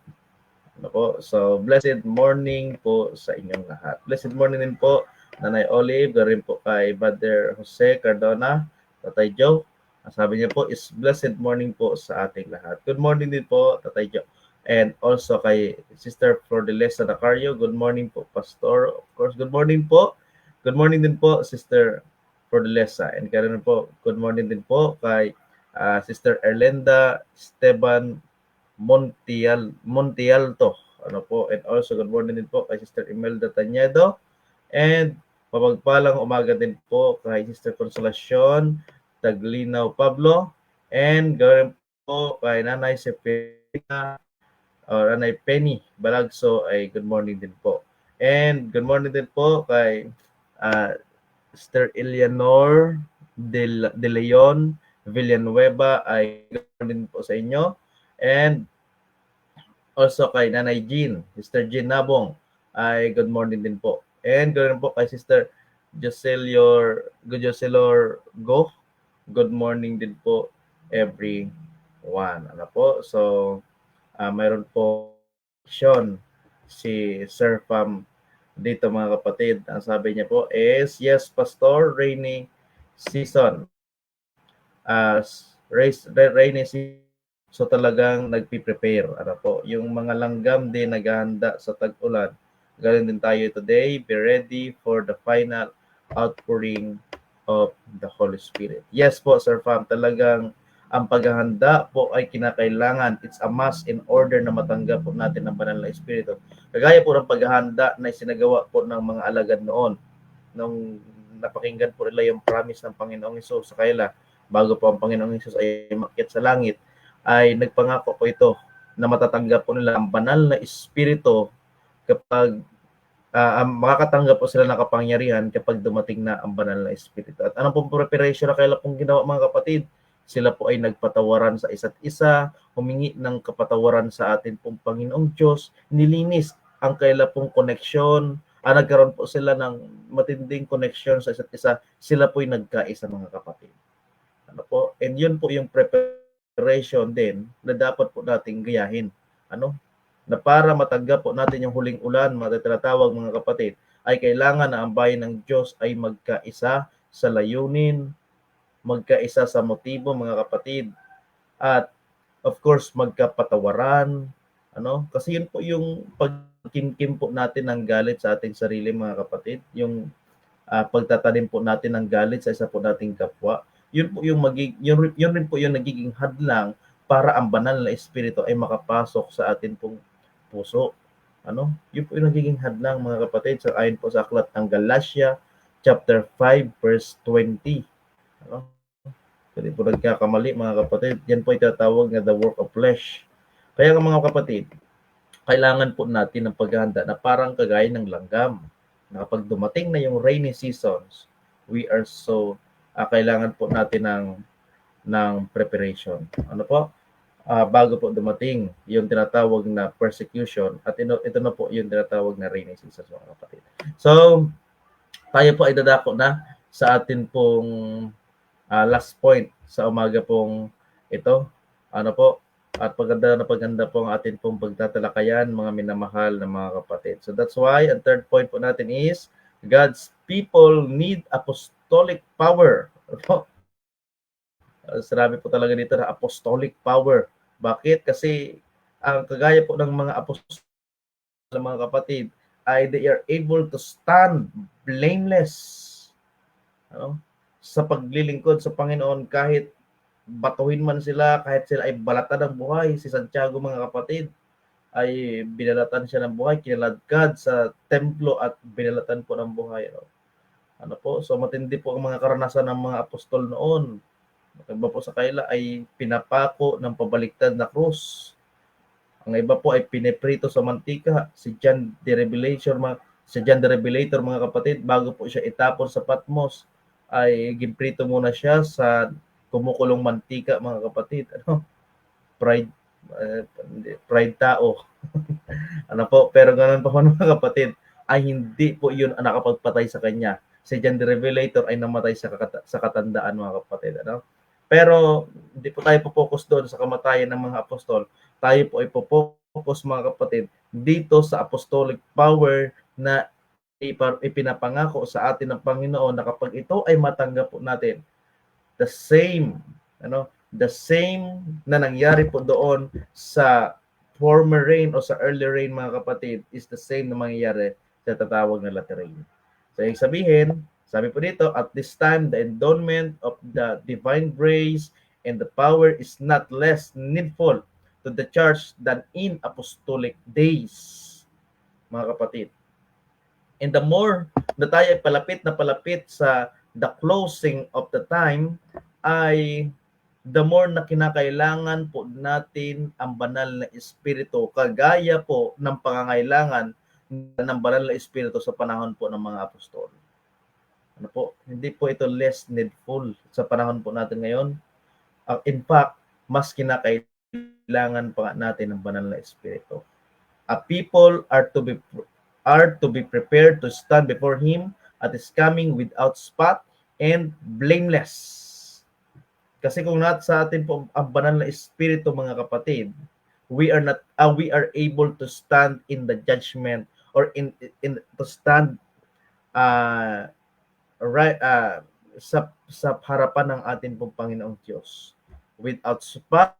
Ano po? So, blessed morning po sa inyong lahat. Blessed morning din po, Nanay Olive, garin po kay Brother Jose Cardona, Tatay Joe. Sabi niya po is blessed morning po sa ating lahat. Good morning din po, Tatay Joe. And also kay Sister Flordelesa Nacario, good morning po, Pastor. Of course, good morning po. Good morning din po, Sister Flordelesa. And karon po, good morning din po kay Sister Erlenda Esteban Montialto. Ano po? And also good morning din po kay Sister Imelda Tañedo. And mapagpalang umaga din po kay Sister Consolacion Taglinaw Pablo. And gawin po kay Nanay Sepina or Nanay Penny Balagso ay good morning din po. And good morning din po kay Sister Eleanor De Leon Villanueva ay good morning po sa inyo. And also kay Nanay Jean, Sister Jean Nabong ay good morning din po. And ganoon po kay Sister Jocelor Go. Good morning din po everyone. Ano po? So, mayroon po question si Sir Pam dito mga kapatid. Ang sabi niya po is, yes, Pastor, rainy season. Rainy season. So talagang nagpi-prepare. Ano po? Yung mga langgam din naghahanda sa tag-ulan. Ganun din tayo today. Be ready for the final outpouring of the Holy Spirit. Yes po, Sir Pam. Talagang ang paghahanda po ay kinakailangan. It's a must in order na matanggap po natin ang banal na Espiritu. Kagaya po ng paghahanda na isinagawa po ng mga alagad noon. Nung napakinggan po nila yung promise ng Panginoong Hesus sa kanila, bago po ang Panginoong Hesus ay umakyat sa langit, ay nagpangako po ito na matatanggap po nila ang banal na Espiritu kapag makakatanggap po sila ng kapangyarihan kapag dumating na ang banal na Espiritu. At anong pong preparation na kailan pong ginawa mga kapatid? Sila po ay nagpatawaran sa isa't isa, humingi ng kapatawaran sa atin pong Panginoong Diyos, nilinis ang kailan pong connection, nagkaroon po sila ng matinding connection sa isa't isa, sila po ay nagkaisa mga kapatid. Ano po? And yun po yung preparation din na dapat po nating gayahin. Ano? Na para matanggap po natin yung huling ulan, tinatawag mga kapatid, ay kailangan na ang bayan ng Diyos ay magkaisa sa layunin, magkaisa sa motibo mga kapatid, at of course magkapatawaran, ano? Kasi yun po yung pagkimkim po natin ng galit sa ating sarili mga kapatid, yung pagtatanim po natin ng galit sa isa po nating kapwa. Yun po yung yun rin po yung nagiging hadlang para ang banal na Espiritu ay makapasok sa atin pong puso. Ano? Yun po yung nagiging hadlang mga kapatid, sa ayon po sa aklat ng Galatia chapter 5 verse 20. Ano? Hindi po nagkakamali mga kapatid. Yan po itatawag na the work of flesh. Kaya mga kapatid, kailangan po natin ng paghahanda na parang kagaya ng langgam. Na kapag dumating na yung rainy seasons, we are so kailangan po natin ng preparation. Ano po? Bago po dumating yung tinatawag na persecution, at ito na po yung tinatawag na rainy seasons mga kapatid. So, tayo po ay dadako na sa atin pong last point sa umaga pong ito. Ano po? At paganda po ang atin pong pagtatalakayan, mga minamahal na mga kapatid. So that's why, ang third point po natin is, God's people need apostolic power. Sinabi po talaga dito na apostolic power. Bakit? Kasi ang kagaya po ng mga apostol ng mga kapatid ay they are able to stand blameless, ano, sa paglilingkod sa Panginoon kahit batuhin man sila, kahit sila ay balatan ng buhay. Si Santiago mga kapatid ay binalatan siya ng buhay, kinaladkad sa templo at binalatan po ng buhay. Ano po? So matindi po ang mga karanasan ng mga apostol noon. Iba po sa kaila ay pinapako ng pabaliktad na krus. Ang iba po ay pineprito sa mantika. Si John the Revelator mga kapatid, bago po siya itapon sa Patmos, ay ginprito muna siya sa kumukulong mantika mga kapatid. Ano? Pride tao. Ano po? Pero ganoon pa man mga kapatid, ay hindi po yun ang nakapagpatay sa kanya. Si John the Revelator ay namatay sa katandaan mga kapatid. Ano? Pero hindi po tayo po-focus doon sa kamatayan ng mga apostol. Tayo po ay po-focus mga kapatid dito sa apostolic power na ipinapangako sa atin ng Panginoon na kapag ito ay matanggap po natin, the same na nangyari po doon sa former rain o sa early rain mga kapatid is the same na mangyayari sa tatawag na latter rain. So yung sabihin, sabi po dito, at this time the endowment of the divine grace and the power is not less needful to the church than in apostolic days. Mga kapatid. And the more na tayo ay palapit sa the closing of the time, ay the more na kinakailangan po natin ang banal na Espiritu, kagaya po ng pangangailangan ng banal na Espiritu sa panahon po ng mga apostol. Ano po? Hindi po ito less needful sa panahon po natin ngayon. In fact, mas kinakailangan pa natin ang banal na Espiritu. People are to be are to be prepared to stand before Him at His coming without spot and blameless. Kasi kung sa atin po ang banal na espiritu, mga kapatid, we are able to stand in the judgment, or in to stand uh, right sa harapan ng atin pong Panginoong Diyos without spot,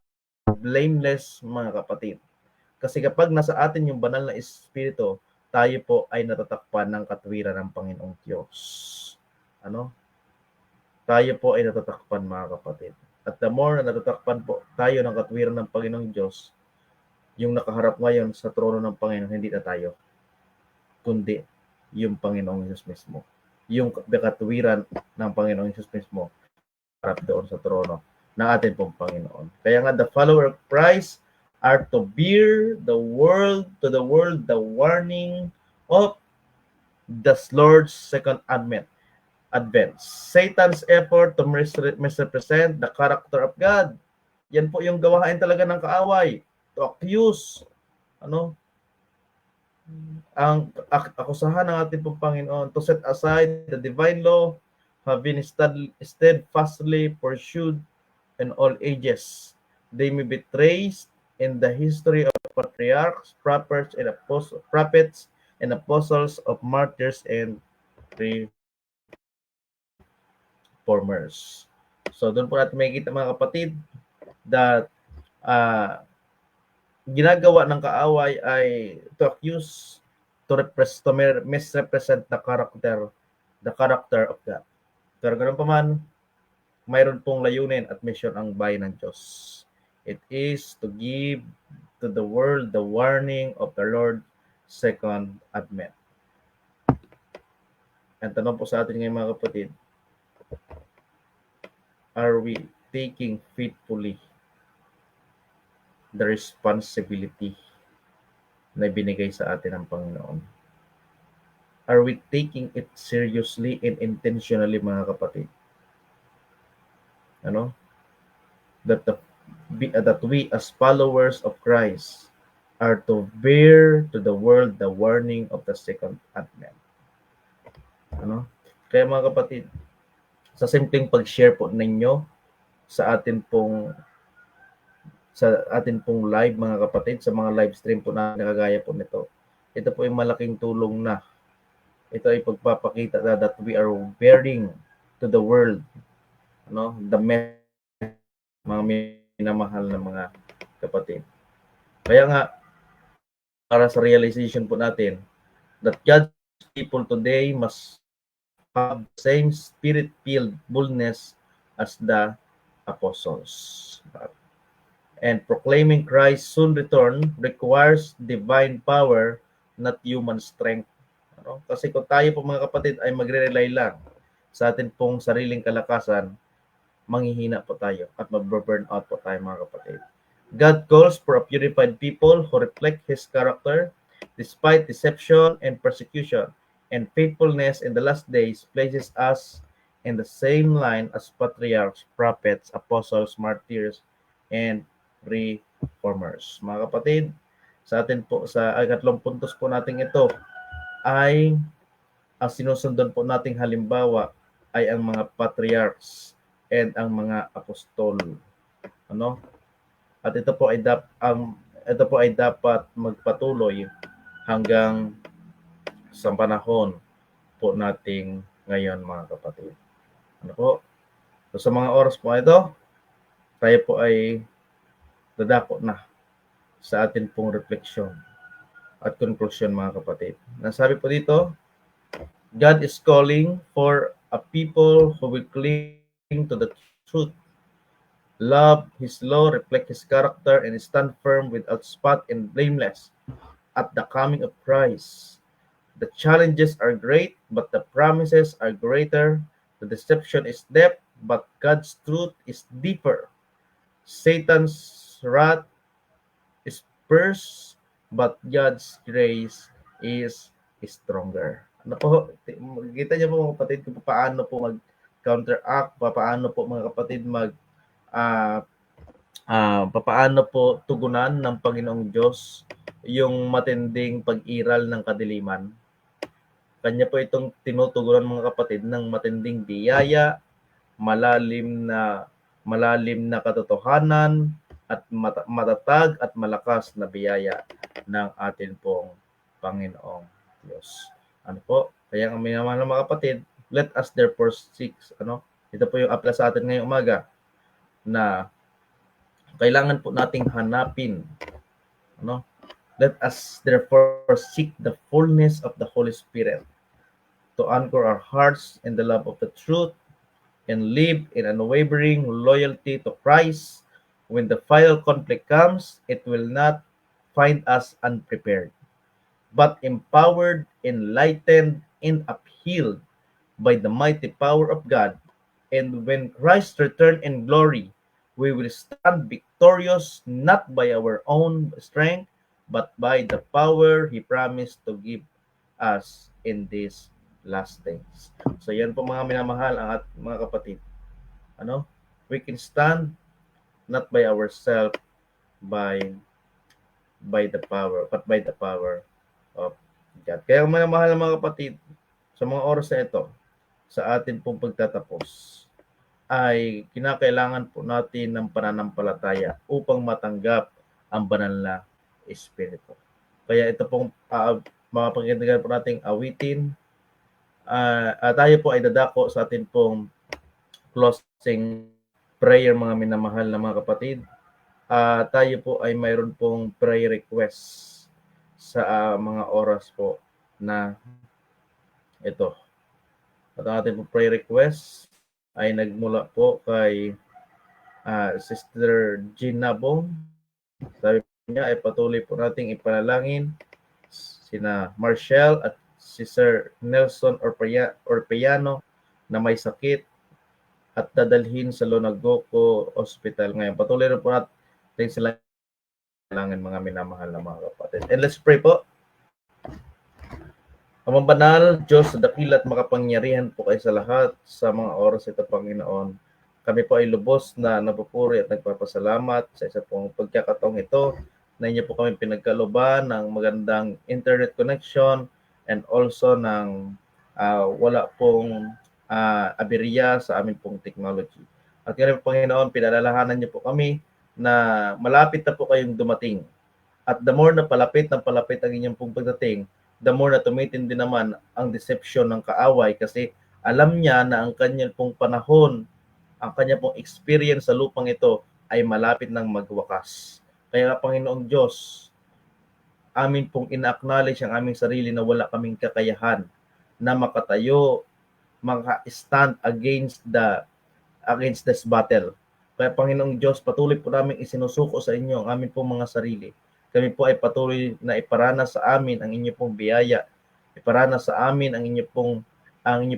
blameless, mga kapatid. Kasi kapag nasa atin yung banal na espiritu, tayo po ay natatakpan ng katwiran ng Panginoong Diyos. Ano? Tayo po ay natatakpan, mga kapatid. At the more na natatakpan po tayo ng katwiran ng Panginoong Diyos, yung nakaharap ngayon sa trono ng Panginoon, hindi na tayo, kundi yung Panginoong Diyos mismo. Yung katwiran ng Panginoong Diyos mismo harap doon sa trono ng ating pong Panginoon. Kaya nga, the follower of Christ are to bear the world the warning of the Lord's second advent. Satan's effort to misrepresent the character of God. Yan po yung gawain talaga ng kaaway. To accuse, ang akusahan ng ating pong Panginoon, to set aside the divine law, have been steadfastly pursued in all ages. They may be traced in the history of patriarchs, prophets, and apostles, of martyrs and reformers. So doon po natin makikita, mga kapatid, that ginagawa ng kaaway ay to accuse, to misrepresent the character of God. Pero ganoon pa man, mayroon pong layunin at mission ang bayan ng Diyos. It is to give to the world the warning of the Lord's second advent. Ang tanong po sa atin ngayon, mga kapatid, are we taking faithfully the responsibility na binigay sa atin ng Panginoon? Are we taking it seriously and intentionally, mga kapatid? That we as followers of Christ are to bear to the world the warning of the second advent. Kaya, mga kapatid, sa simpleng pag-share po ninyo sa atin pong live, mga kapatid, sa mga live stream po na nakagaya po nito, ito po ay malaking tulong na. Ito ay pagpapakita na that we are bearing to the world the message, mga minamahal na mga kapatid. Kaya nga, para sa realization po natin that God's people today must have the same spirit-filled boldness as the apostles. And proclaiming Christ's soon return requires divine power, not human strength. Kasi kung tayo po, mga kapatid, ay magre-rely lang sa atin pong sariling kalakasan, manghihina po tayo at mag-burn out po tayo, mga kapatid. God calls for a purified people who reflect His character despite deception and persecution, and faithfulness in the last days places us in the same line as patriarchs, prophets, apostles, martyrs, and reformers. Mga kapatid, sa atin po, sa ikatlong puntos po natin ito, ay ang sinusundan po nating halimbawa ay ang mga patriarchs and ang mga apostol. At ito po ay dapat magpatuloy hanggang sa panahon po nating ngayon, mga kapatid. So sa mga oras po ito, tayo po ay dadako na sa atin pong refleksyon at conclusion, mga kapatid. Nasabi po dito, God is calling for a people who will cling to the truth, love His law, reflect His character, and stand firm without spot and blameless at the coming of Christ. The challenges are great, but the promises are greater. The deception is depth, but God's truth is deeper. Satan's wrath is fierce, but God's grace is stronger. Kita niyo po, mga kapatid, kung paano po mag-counteract, paano po, mga kapatid, paano po tugunan ng Panginoong Diyos yung matinding pag-iral ng kadiliman. Kanya po itong tinutugunan mga kapatid ng matinding biyaya, malalim na katotohanan at matatag at malakas na biyaya ng atin pong Panginoong Diyos. Ano po? Kaya ang minamahal ng mga kapatid, let us therefore seek, ito po yung apela sa atin ngayong umaga, na kailangan po nating hanapin, let us therefore seek the fullness of the Holy Spirit to anchor our hearts in the love of the truth and live in unwavering loyalty to Christ. When the final conflict comes, it will not find us unprepared, but empowered, enlightened, and upheld by the mighty power of God. And when Christ returns in glory, we will stand victorious not by our own strength, but by the power He promised to give us in these last days. So yan po mga minamahal ang mga kapatid. We can stand not by ourselves, by the power, but by the power of God. Kaya minamahal ng mga kapatid, sa mga oras na ito, sa atin pong pagtatapos, ay kinakailangan po natin ng pananampalataya upang matanggap ang banal na Espiritu. Kaya ito pong mga pagkakataon po nating awitin, tayo po ay dadako sa atin pong closing prayer mga minamahal na mga kapatid. Tayo po ay mayroon pong prayer request sa mga oras po na ito. At ang ating pong prayer request ay nagmula po kay Sister Gina Bong. Sabi niya ay patuloy po nating ipanalangin sina Marshall at si Sir Nelson Orpeano na may sakit at dadalhin sa Lonagoco Hospital ngayon. Patuloy na po natin sila ipanalangin mga minamahal na mga kapatid. And let's pray po. Amang banal, Diyos sa dakila at makapangyarihan po kayo sa lahat sa mga oras ito, Panginoon. Kami po ay lubos na napupuri at nagpapasalamat sa isa pong pagkakataong ito na inyo po kami pinagkaluban ng magandang internet connection and also ng wala pong aberya sa amin pong technology. At kaya po, Panginoon, pinalalahanan niyo po kami na malapit na po kayong dumating. At the more na palapit ang inyong pong pagdating, the more na tumitindi naman ang deception ng kaaway kasi alam niya na ang kanyang pong panahon, ang kanyang pong experience sa lupang ito ay malapit nang magwakas. Kaya Panginoong Diyos, amin pong ina-acknowledge ang aming sarili na wala kaming kakayahan na makatayo, maka-stand against this battle. Kaya Panginoong Diyos, patuloy po namin isinusuko sa inyo ang amin pong mga sarili. Kami po ay patuloy na iparana sa amin ang inyong pong biyaya. Iparana sa amin ang inyong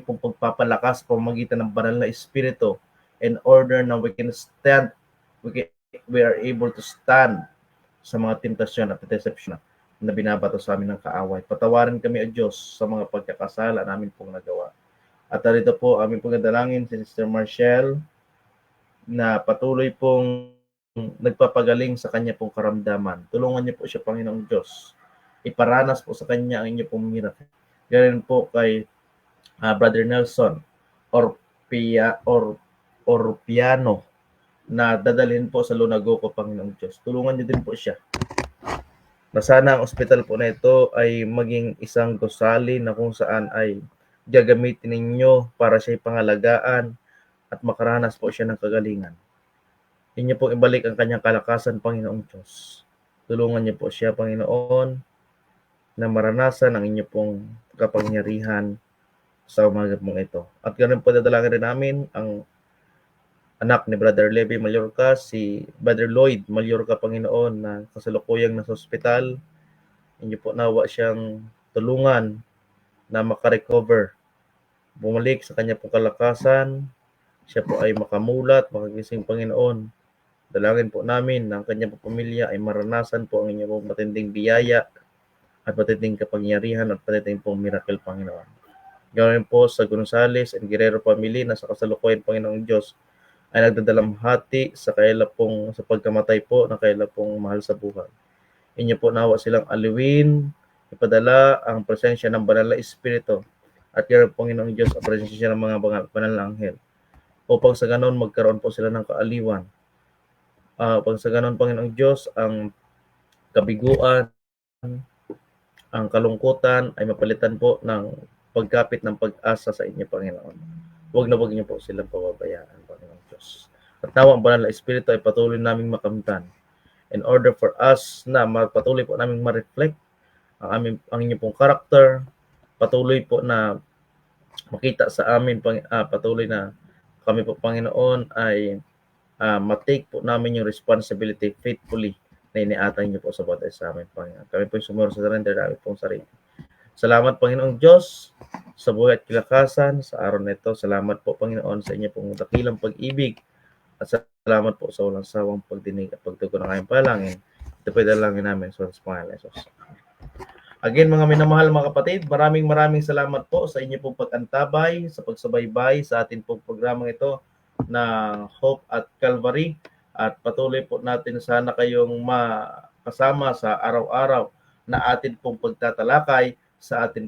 pong pagpapalakas pamamagitan ng banal na Espiritu in order na we can stand, we are able to stand sa mga tentasyon at deception na binabato sa amin ng kaaway. Patawarin kami, O Diyos, sa mga pagkakasala namin pong nagawa. At narito po aming pong dalangin si Sister Marshall na patuloy pong nagpapagaling sa kanya pong karamdaman. Tulungan niyo po siya, Panginoong Diyos. Iparanas po sa kanya ang inyo pong miracle. Ganun po kay Brother Nelson Orpeano na dadalhin po sa Lonagoco, Panginoong Diyos. Tulungan niyo din po siya. Na sana ang ospital po na ito ay maging isang gusali na kung saan ay gagamitin ninyo para siya pangalagaan at makaranas po siya ng kagalingan. Inyo pong ibalik ang kanyang kalakasan, Panginoong Diyos. Tulungan niyo po siya, Panginoon, na maranasan ang inyo pong kapangyarihan sa umaga mong ito. At ganoon po dadalangin rin namin ang anak ni Brother Levi Mallorca, si Brother Lloyd Mallorca, Panginoon, na kasalukuyang nasa ospital. Inyo po nawa siyang tulungan na makarecover, bumalik sa kanya pong kalakasan, siya po ay makamulat, makagising, Panginoon. Dalangin po namin na ang kanyang pamilya ay maranasan po ang inyong pong matinding biyaya at matinding kapangyarihan at matinding pong miracle, Panginoon. Gawin po sa Gonzales and Guerrero family na sa kasalukuyan, Panginoong Diyos, ay nagdadalamhati sa pagkamatay po ng kaila pong mahal sa buhay. Inyo po nawa silang aliwin, ipadala ang presensya ng banal na Espiritu at kayo Panginoong Diyos ang presensya ng mga banal na anghel. Upang sa ganon magkaroon po sila ng kaaliwan. Upang sa ganon Panginoong Diyos ang kabiguan, ang kalungkutan ay mapalitan po ng pagkapit ng pag-asa sa inyo Panginoon. Huwag niyo po silang pababayaan Panginoong Diyos. At nawa ang banal na Espiritu ay patuloy naming makamtan in order for us na patuloy po naming ma-reflect ang inyong pong karakter, patuloy po na makita sa amin, patuloy na kami po Panginoon ay matake po namin yung responsibility faithfully na iniatay niyo po sa bawat isa sa amin Panginoon. Kami po yung sumunod sa surrender namin pong sarili. Salamat Panginoong Diyos sa buhay at kilakasan sa araw na ito. Salamat po Panginoon sa inyo pong dakilang pag-ibig at salamat po sa walang sawang pagdinig at pagtugon ng aming palangin. Ito po dalangin namin sa pangalan ni Jesus. Again mga minamahal mga kapatid, maraming salamat po sa inyo pong pag-antabay, sa pagsubaybay sa atin pong programang ito na Hope at Calvary at patuloy po natin sana kayong makasama sa araw-araw na atin pong pagtatalakay sa atin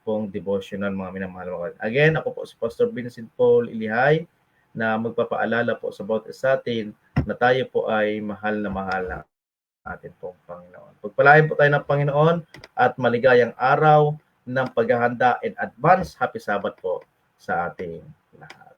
pong devotional mga minamahal mga kapatid. Again, ako po si Pastor Vincent Paul Ilihay na magpapaalala po sa bawat isa atin na tayo po ay mahal na atin pong Panginoon. Pagpalain po tayo ng Panginoon at maligayang araw ng paghahanda in advance. Happy Sabbath po sa ating lahat.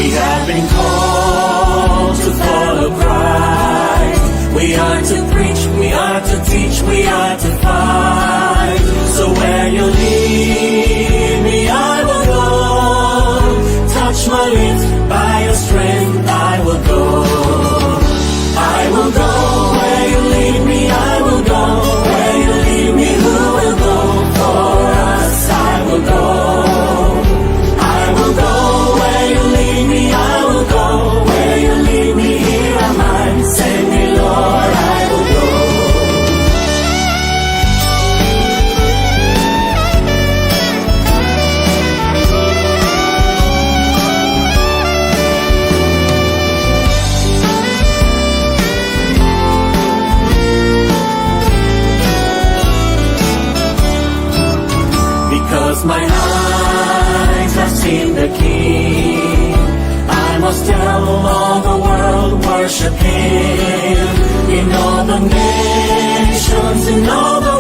We have been called to follow Christ. We are to preach, we are to teach, we are to fight. So where you lead me, I will go. Touch my lips, by your strength I will go. I will go where you lead me, I will go. Where you lead me, who will go? For us I will go. I will go where you lead me, I will go. Where you lead me, here am I. Send me, Lord, I will go. Because my eyes have seen the King, I must tell all the world, worship Him. In all the nations, in all the